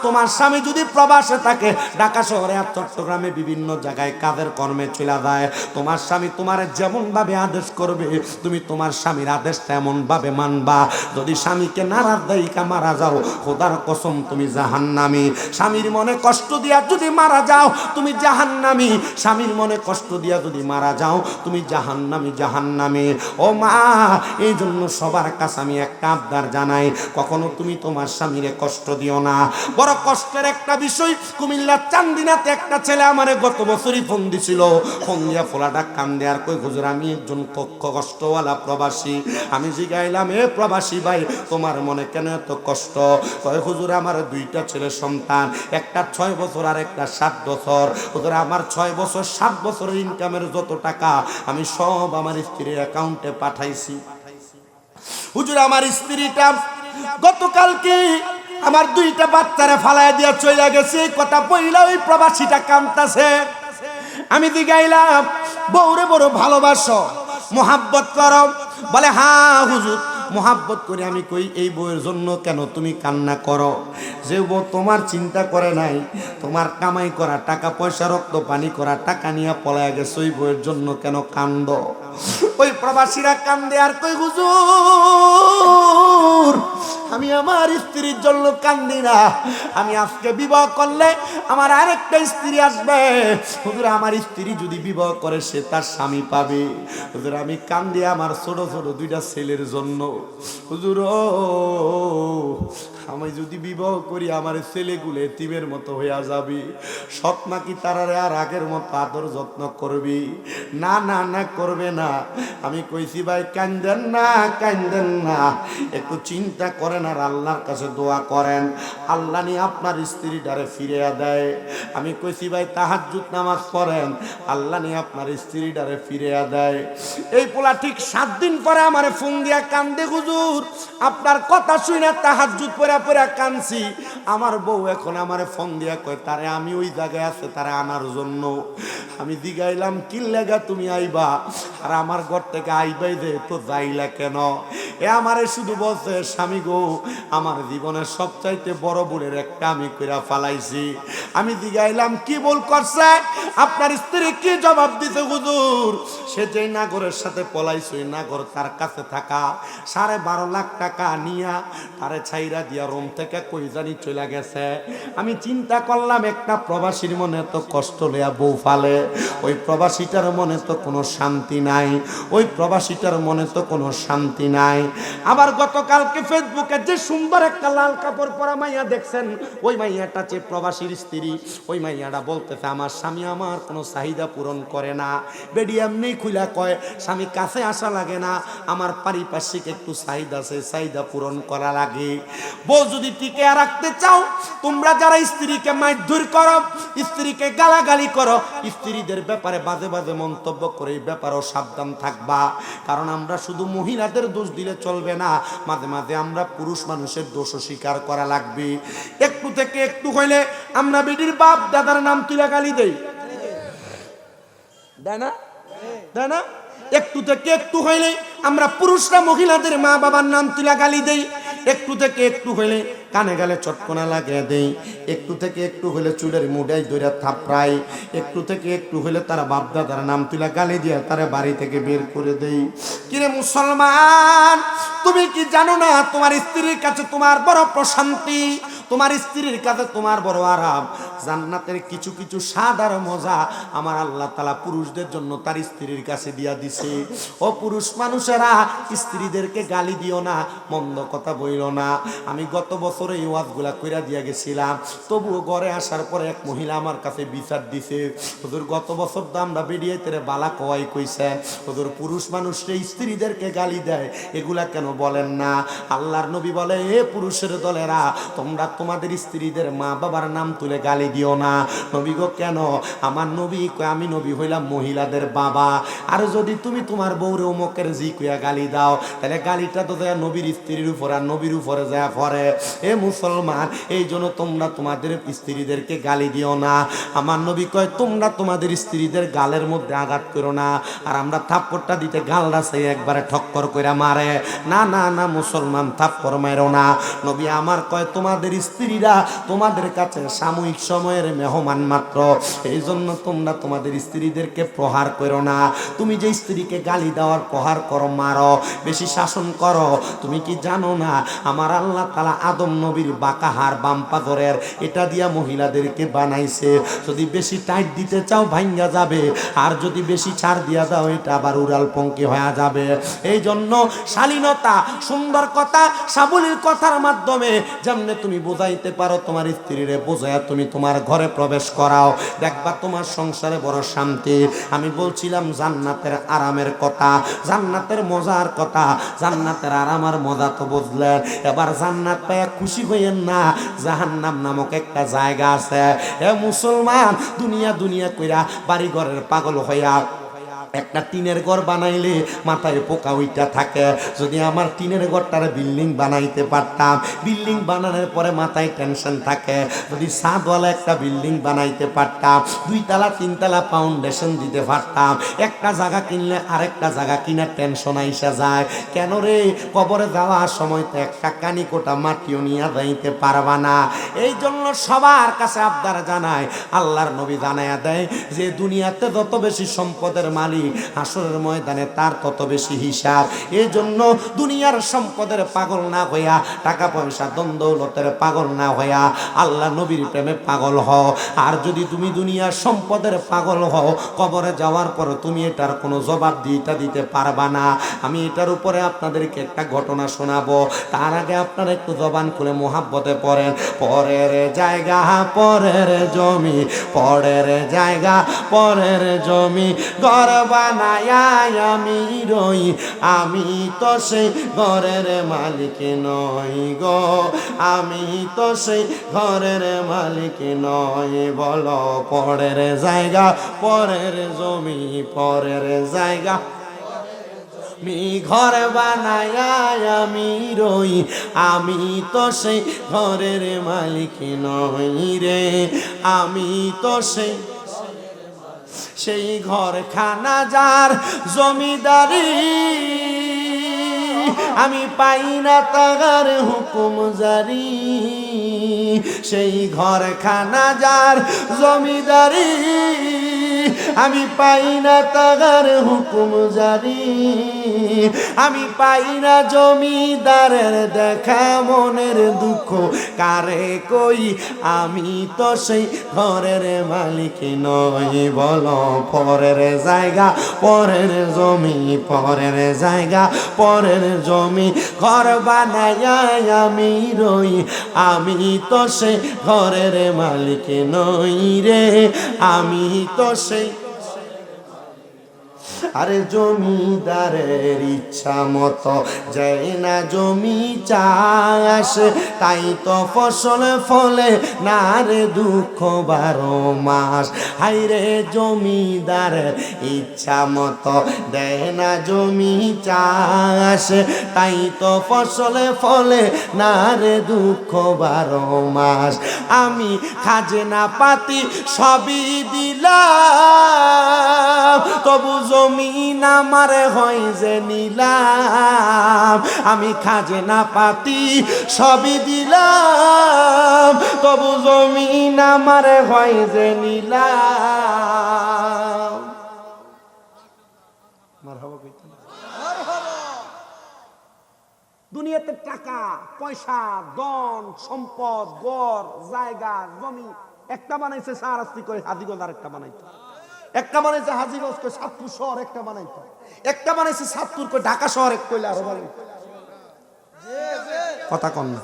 তোমার স্বামী যদি প্রবাসে থাকে, ঢাকা শহরে আর চট্টগ্রামে বিভিন্ন জায়গায় কাজের কর্মে চলে যায়, তোমার স্বামী তোমার যেমন ভাবে আদেশ করবে তুমি তোমার স্বামীর আদেশ তেমন ভাবে মানবা। যদি স্বামীকে নারাজ দেইকা মারা যাও, খোদার কসম তুমি জাহান্নামী। স্বামীর মনে কষ্ট দিয়া যদি মারা যাও তুমি জাহান্নামী, স্বামীর মনে কষ্ট দিয়া যদি মারা যাও তুমি জাহান্নামী, জাহান্নামী। ও মা, এই জন্য সবার কাছে আমি একটা আবদার জানাই, কখনো তুমি তোমার স্বামীরে কষ্ট দিও না। বড় কষ্টের একটা বিষয়, কুমিল্লার চান্দিনাতে একটা ছেলে আমারে গত বছরই ফোন দিছিল, ফোন দিয়া ফোলাটা কান্দে আর কই, হুজুর আমি একজন কষ্টওয়ালা প্রবাসী। আমি জিগাইলাম, এ প্রবাসী ভাই তোমার মনে কেন এত কষ্ট? কয় হুজুর আমার দুইটা ছেলে সন্তান, একটা 6 বছর আর একটা 7 বছর। হুজুর আমার 6 বছর 7 বছরের ইনকামের যত টাকা আমি সব আমার স্ত্রীর অ্যাকাউন্টে পাঠাইছি। হুজুর আমার স্ত্রীটা গতকালকে আমার দুইটা বাচ্চারে ফালায় দিয়া চলে গেছে, কথা বইলা ওই প্রবাসীটা কাঁদতাছে। আমি জিগাইলাম, বউরে বড় ভালোবাসো, মোহাব্বত করো? বলে হ্যাঁ হুজুর মোহাব্বত করে। আমি কই এই বউয়ের জন্য কেন তুমি কান্না করো? যে বউ তোমার চিন্তা করে নাই, তোমার কামাই করা টাকা পয়সা রক্ত পানি করা টাকা নিয়ে পলায় গেছে, ওই বউয়ের জন্য কেন কান্দ? ওই প্রবাসীরা কান্দে আর কই, হুজুর আমি আমার স্ত্রীর জন্য কান্দি না, আমি আজকে বিবাহ করলে আমার আরেকটা স্ত্রী আসবে। হুজুর আমার স্ত্রী যদি বিবাহ করে সে তার স্বামী পাবে। হুজুর আমি কান্দি আমার ছোট ছোট দুইটা ছেলের জন্য। হুজুর আমি যদি বিবাহ করি আমার ছেলেগুলো এতিমের মতো হইয়া যাবে, সৎ নাকি তারারে আর আগের মতো আদর যত্ন করবি? না না না করবে না। আমি কইছি ভাই কান্দেন না, কান্দেন না, একটু চিন্তা করেন আর আল্লাহর কাছে দোয়া করেন, আল্লাহ নিয়ে আপনার স্ত্রীটারে ফিরিয়ে দেয়। আমি কইছি ভাই তাহাজ্জুদ নামাজ পড়েন, আল্লাহ নিয়ে আপনার স্ত্রীটারে ফিরিয়ে দেয়। এই পোলা ঠিক 7 দিন পরে আমারে ফোন দিয়া কান্দে, হুজুর আপনার কথা শুনে তাহাজ্জুদ পড়া পড়া কানছি। আমার বউ এখন আমারে ফোন দিয়া কয় তারে আমি ওই জায়গায় আছে তারে আনার জন্য। আমি জিগাইলাম কি লাগা তুমি আইবা? আর আমার ঘর থেকে আইবাই যে তো যাইলা কেন? এ আমারে শুধু বলছে, স্বামী গো আমার জীবনের সবচাইতে বড় ভুলের একটা আমি কইরা ফালাইছি। আমি জিগাইলাম কি ভুল করছে? আপনার স্ত্রী কি জবাব দিতে, হুজুর সে যেই নাগরের সাথে পলাইছে ওই নাগর তার কাছে থাকা 12.5 লাখ টাকা নিয়া তারে ছাইরা দিয়া রোম থেকে কই জানি চলে গেছে। আমি চিন্তা করলাম একটা প্রবাসীর মনে তো কষ্ট লইয়া বউ ফালে, ওই প্রবাসীটার মনে তো কোনো শান্তি নাই, ওই প্রবাসীটার মনে তো কোনো শান্তি নাই। আবার গতকালকে ফেসবুকে যে সুন্দর একটা লাল কাপড় পরা মাইয়া দেখছেন, ওই মাইয়াটা যে প্রবাসীর স্ত্রী, ওই মাইয়াটা বলতেছে আমার স্বামী আমার কোনো চাহিদা পূরণ করে না। বেডি এমনি খুলা কয় স্বামী কাছে আসা লাগে না, আমার পারিপার্শ্বিক একটু চাহিদা আছে, চাহিদা পূরণ করা লাগে। বউ যদি টিকে রাখতে চাও, তোমরা যারা স্ত্রীকে মারধর করো, স্ত্রীকে গালাগালি করো, স্ত্রীদের ব্যাপারে বাজে বাজে মন্তব্য করে এই ব্যাপারেও সাবধান থাকবা। কারণ আমরা শুধু মহিলাদের দোষ দিলে চলবে না, মাঝে মাঝে আমরা পুরুষ মানুষের দোষও স্বীকার করা লাগবে। একটু থেকে একটু হইলে আমরা বেডির বাপ দাদার নাম তুলে গালি দেই, তাই না? তাই না? একটু থেকে একটু হইলে আমরা পুরুষরা মহিলাদের মা বাবার নাম তুলা গালি দেই, একটু থেকে একটু হইলে কানে গালে চটকনা লাগিয়ে দেই, একটু থেকে একটু হইলে চুলের মুড়াই দইরা থাপড়াই, একটু থেকে একটু হইলে তারা বাপদাদার নাম তুলা গালি দিয়ে তারা বাড়ি থেকে বের করে দেই। কিরে মুসলমান, তুমি কি জানো না তোমার স্ত্রীর কাছে তোমার বড় প্রশান্তি, তোমার স্ত্রীর কাছে তোমার বড় আরাম। জান্নাতের কিছু কিছু স্বাদ আর মজা আমার আল্লাহ তাআলা পুরুষদের জন্য তার স্ত্রীর কাছে দিয়া দিছে। ও পুরুষ মানুষেরা, স্ত্রীদেরকে গালি দিও না, মন্দ কথা বইল না। আমি গত বছরে এই ওয়াজগুলা কইরা দিয়া গেছিলাম, তবুও ঘরে আসার পরে এক মহিলা আমার কাছে বিচার দিছে, হুজুর গত বছর তো আমরা বেরিয়েতে বালা কওয়াই কইছেন, হুজুর পুরুষ মানুষরা স্ত্রীদেরকে গালি দেয়, এগুলা কেন বলেন না? আল্লাহর নবী বলে, এ পুরুষের দলেরা, তোমরা তোমাদের স্ত্রীদের মা বাবার নাম তুলে গালি দিও না। নবী গো কেন? আমার নবী কয়, আমি নবী হইলাম মহিলাদের বাবা, আর যদি তুমি তোমার বউরে অমুকের জি কইয়া গালি দাও, তাহলে গালিটা তো দেয়া নবীর স্ত্রীর উপর আর নবীর উপরে যায় পড়ে। এ মুসলমান, এই জন্য তোমরা তোমাদের স্ত্রীদেরকে গালি দিও না। আমার নবী কয়, তোমরা তোমাদের স্ত্রীদের গালের মধ্যে আঘাত করো না। আর আমরা থাপ্পড়টা দিতে গালরা সেই একবারে ঠক্কর কইরা মারে, না না না মুসলমান, থাপ্পড় মারো না। নবী আমার কয়, তোমাদের স্ত্রীরা তোমাদের কাছে সাময়িক সময়ের মেহমান মাত্র, এই জন্য তোমরা তোমাদের স্ত্রীদেরকে প্রহার করো না। তুমি যে স্ত্রীকে গালি দেওয়ার প্রহার করো, মারো, বেশি শাসন করো, তুমি কি জানো না আমার আল্লাহ তাআলা আদম নবীর বাঁকা হাড় বাম পাথরের এটা দিয়া মহিলাদেরকে বানাইছে। যদি বেশি টাইট দিতে চাও ভাঙ্গা যাবে, আর যদি বেশি ছাড় দিয়া দাও এটা আবার উড়াল পঙ্কি হয়ে যাবে। এই জন্য শালীনতা, সুন্দর কথা, সাবলীল কথার মাধ্যমে যেমনে তুমি বোঝাইতে পারো তোমার স্ত্রীরে, বোঝায়া তুমি তোমার ঘরে প্রবেশ করাও, দেখবা তোমার সংসারে বড় শান্তি। আমি বলছিলাম জান্নাতের আরামের কথা, জান্নাতের মজার কথা, জান্নাতের আরাম আর মজা তো বুঝলেন। এবার জান্নাত পায়া খুশি হইয়েন না, জাহান্নাম নামক একটা জায়গা আছে। এ মুসলমান, দুনিয়া দুনিয়া কইরা বাড়ি ঘরের পাগল হইয়া একটা টিনের ঘর বানাইলে মাথায় পোকা উইটা থাকে। যদি আমার টিনের ঘরটারে বিল্ডিং বানাইতে পারতাম, বিল্ডিং বানানোর পরে মাথায় টেনশন থাকে। যদি ছাদওয়ালা একটা বিল্ডিং বানাইতে পারতাম, 2 তলা 3 তলা ফাউন্ডেশন দিতে পারতাম, একটা জায়গা কিনলে আরেকটা জায়গা কিনার টেনশন আইসা যায়। কেন রে? কবরে যাওয়ার সময় তো একটা কানি কোটা মাটিও নিয়ে যাইতে পারবা না। এই জন্য সবার কাছে আবদার জানায়, আল্লাহর নবী জানায়া দেয় যে দুনিয়াতে যত বেশি সম্পদের মালিক, হাসরের ময়দানে তার তত বেশি হিসাব। এই জন্য দুনিয়ার সম্পদের পাগল না হইয়া, টাকা পয়সা ধন দৌলতের পাগল না হইয়া আল্লাহ নবীর প্রেমে পাগল হও। আর যদি তুমি দুনিয়ার সম্পদের পাগল হও, কবরে যাওয়ার পর তুমি এটার কোনো জবাব দিতে পারবা না। আমি এটার উপরে আপনাদেরকে একটা ঘটনা শোনাবো, তার আগে আপনারা একটু জবান খুলে মোহাব্বতে পড়েন। পরের জায়গা পরের জমি, পরের জায়গা পরের জমি, ঘর বানায় আমি রই, আমি তো সেই ঘরের মালিক নই গো, আমি তো সেই ঘরের মালিক নই। বলো পরের জায়গা পরের জমি, পরের জায়গা আমি ঘর বানায় আমি রই, আমি তো সেই ঘরের মালিক নই রে, আমি তো সেই ঘরখানা যার জমিদারি, আমি পাই না তাগার হুকুম জারি। সেই ঘরখানা যার জমিদারি, আমি পাই না তাগার হুকুম জারি। আমি পাই না জমিদারের দেখা মনের দুঃখ কারে কই, আমি তো সেই ঘরের মালিক নই। বলো পরের জায়গা পরের জমি, পরের জায়গা পরের জমি, ঘর বানায় আমি রই, আমি তো সেই ঘরের মালিক নই রে, আমি তো সেই। আরে জমিদারের ইচ্ছা মতো যায় না জমি চাষ, তাই তো ফসল ফলে না রে দুঃখ 12 মাস। হাইরে জমিদারের ইচ্ছা মতো দেয় না জমি চাষ, তাই তো ফসলে ফলে না রে দুঃখ 12 মাস। আমি খাজনা পাতি সবই দিলাম, তবু জমিন আমার হয় যে নিলাম। আমি খাজনা পাতি সবই দিলাম, তবু জমিন আমার হয় যে নিলাম। মারহাবা কইতে না। দুনিয়াতে টাকা পয়সা ধন সম্পদ ঘর জায়গা জমি একটা বানাইছে সারাস্তি করে হাজিগঞ্জ, আর একটা বানাইতো একটা বানাইছে হাজিগঞ্জ করে সাতপুর শহর একটা বানাইতো, একটা বানাইছে সাতপুর করে ঢাকা শহর এক কইলে আরো বানাইতো। কথা কন না,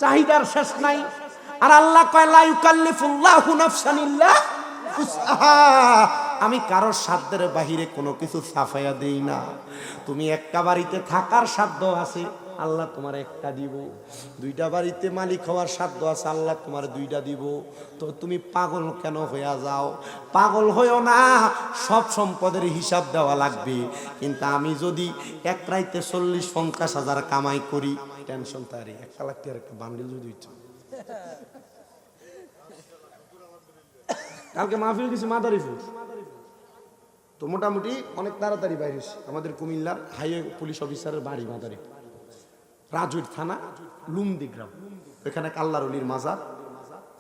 চাহিদার শেষ নাই। আর আল্লাহ কয় লা ইউকাল্লিফুল্লাহু নাফসান ইল্লা উসআহা, আমি কারোর সাধ্যের বাহিরে কোনো কিছু ছাফাইয়া দেই না। তুমি একটা বাড়িতে থাকার সাধ্য আছে, আল্লাহ তোমার একটা দিব। দুইটা বাড়িতে মালিক হওয়ার সাধ্য আছে, আল্লাহ তোমার দুইটা দিব। তো তুমি পাগল কেন হইয়া যাও? পাগল হইও না, সব সম্পদের হিসাব দেওয়া লাগবে। কিন্তু আমি যদি এক রাইতে 40-50 হাজার কামাই করি, টেনশন তারি 1 লাখ টাকার একটা বান্ডিল যদি হইতো। কালকে মাহফিল কিছু মাদারীপুর, তো মোটামুটি অনেক তাড়াতাড়ি বাইরে আমাদের কুমিল্লার হাইওয়ে পুলিশ অফিসারের বাড়ি মাদারীপুর, রাজৈর থানা লুমদি গ্রাম। এখানে আল্লাহর ওলির মাজার,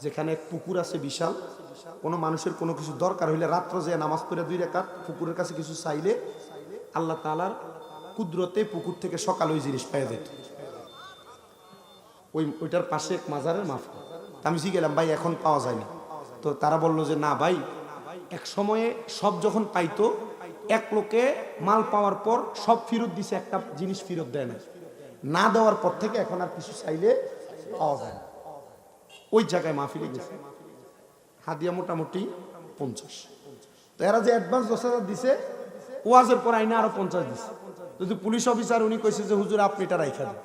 যেখানে এক পুকুর আছে বিশাল। কোনো মানুষের কোনো কিছু দরকার হইলে রাত্র যে নামাজ পড়ে 2 রাকাত পুকুরের কাছে কিছু চাইলে আল্লাহ তাআলার কুদরতে পুকুর থেকে সকাল ওই জিনিস পেয়ে যেত। ওইটার পাশে এক মাজারের মাফা। আমি গেলাম ভাই এখন পাওয়া যায়নি, তো তারা বললো যে না ভাই, এক সময়ে সব যখন পাইতো এক লোকে মাল পাওয়ার পর সব ফেরত দিছে, একটা জিনিস ফেরত দেয় না। না দেওয়ার পর থেকে এখন আর কিছু চাইলে পাওয়া যায় না। ওই জায়গায় মাহফিলে গেছে, হাদিয়া মোটামুটি 50। তো এরা যে অ্যাডভান্স 10,000 দিছে, ওয়াজের পর আইনা আরো 50 দিছে। যদি পুলিশ অফিসার উনি কইছে যে হুজুর আপনি এটা রাইখা দেন,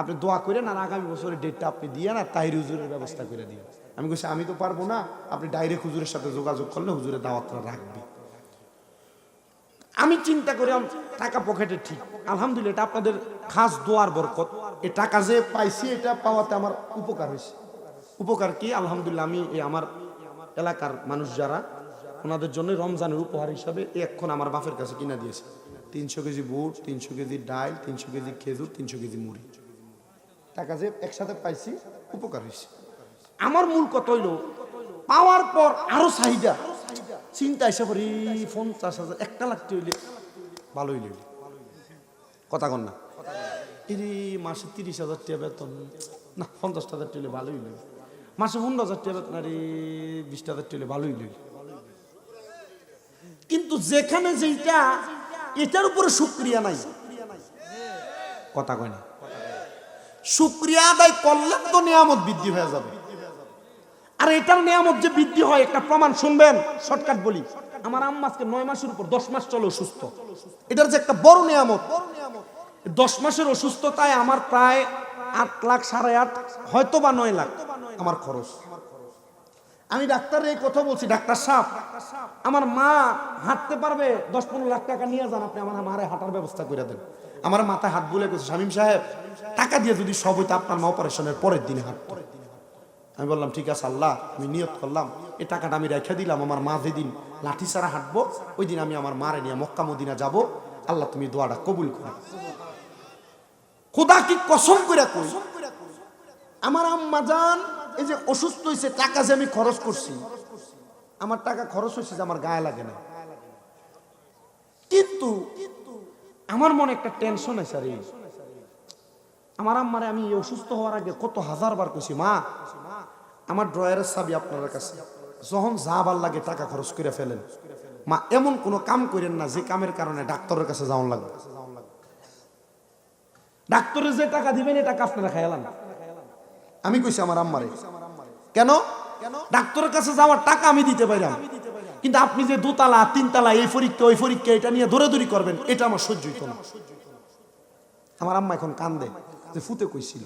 আপনি দোয়া করেন আর আগামী বছরের ডেটটা আপনি দিয়ে না তাহির হুজুরের ব্যবস্থা করে দিন। আমি কইছি আমি তো পারবো না, আপনি ডাইরেক্ট হুজুরের সাথে যোগাযোগ করলে হুজুরের দাওয়াতটা রাখবে। আমি চিন্তা করি টাকা পকেটে ঠিক, আলহামদুলিল্লাহ এটা আপনাদের খাস দোয়ার বরকত। এই টাকা যে পাইছি এটা পাওয়াতে আমার উপকার হয়েছে। উপকার কি? আলহামদুলিল্লাহ আমি এই আমার এলাকার মানুষ যারা, ওনাদের জন্য রমজানের উপহার হিসাবে এখন আমার বাপের কাছে কিনা দিয়েছে 300 কেজি বুট, 300 কেজি ডাল, 300 কেজি খেজুর, 300 কেজি মুড়ি। টাকা যে একসাথে পাইছি উপকার হয়েছে। আমার মূল কথা হইল পাওয়ার পর আরো চাহিদা, চিন্তা হিসাব করি 50,000 1 লাখ হইলে ভালো হইলে। কথা কন না, মাসে 30,000 টাকা বেতন না, 50,000 টাকা ভালো হইলে। মাসে 15,000 টাকা বেতন, আরে 20,000 টাকা ভালো হইলে। কিন্তু যেখানে যেটা এটার উপরে শুকরিয়া নাই, কথা কয় না, শুকরিয়া আদায় করলে তো নিয়ামত বৃদ্ধি হয়ে যাবে। আর এটার নিয়ামত যে বৃদ্ধি হয় একটা প্রমাণ শুনবেন, শর্টকাট বলি। আমার আম্মা আজকে 9 মাসের উপর 10 মাস চলে অসুস্থ। এটার যে একটা বড় নিয়ামত, 10 মাসের অসুস্থতায় আমার প্রায় 8 লাখ 8.5 হয়তো বা 9 লাখ আমার খরচ। আমি ডাক্তারের এই কথা বলছি, ডাক্তার সাহেব আমার মা হাঁটতে পারবে, 10-15 লাখ টাকা নিয়ে যান, আপনি আমার মারে হাঁটার ব্যবস্থা করে দেন। আমার মাথায় হাত বুলে গেছে, শামীম সাহেব টাকা দিয়ে যদি সব হইতো আপনার মা অপারেশনের পরের দিনে হাঁটতো। আমি বললাম ঠিক আছে আল্লাহ, আমি নিয়ত করলাম এই টাকাটা আমি রেখে দিলাম, আমার মা যেদিন লাঠি ছাড়া হাঁটবো ওই দিন আমি আমার মারে নিয়ে মক্কা মদিনা যাব। আল্লাহ তুমি দোয়াটা কবুল করো। খোদা কি কসম করে কই, আমার আম্মা জান এই যে অসুস্থ হয়েছে, টাকা যে আমি খরচ করছি, আমার টাকা খরচ হয়েছে যে আমার গায়ে লাগে না। কিন্তু আমার মনে একটা টেনশন আছে। আর আমার আম্মারে আমি অসুস্থ হওয়ার আগে কত হাজারবার কইছি, মা আমার ড্রয়ারের চাবি আপনার কাছে, যখন যা ভাল লাগে টাকা খরচ করে ফেলেন। মা এমন কোনো কাম করেন না যে কামের কারণে ডাক্তারের কাছে যাওয়ার লাগবে। ডাক্তারের যে টাকা দিবেন এই টাকা আপনারা খাইলাম। আমি কইছি আমার আম্মারে, কেন ডাক্তারের কাছে যাওয়ার টাকা আমি দিতে পাইলাম, কিন্তু আপনি যে দোতলা তিনতলা এই পরীক্ষা ওই পরীক্ষা এটা নিয়ে দৌড়াদৌড়ি করবেন, এটা আমার সহ্য হইতো না। আমার আম্মা এখন কান্দে যে ফুতে কইছিল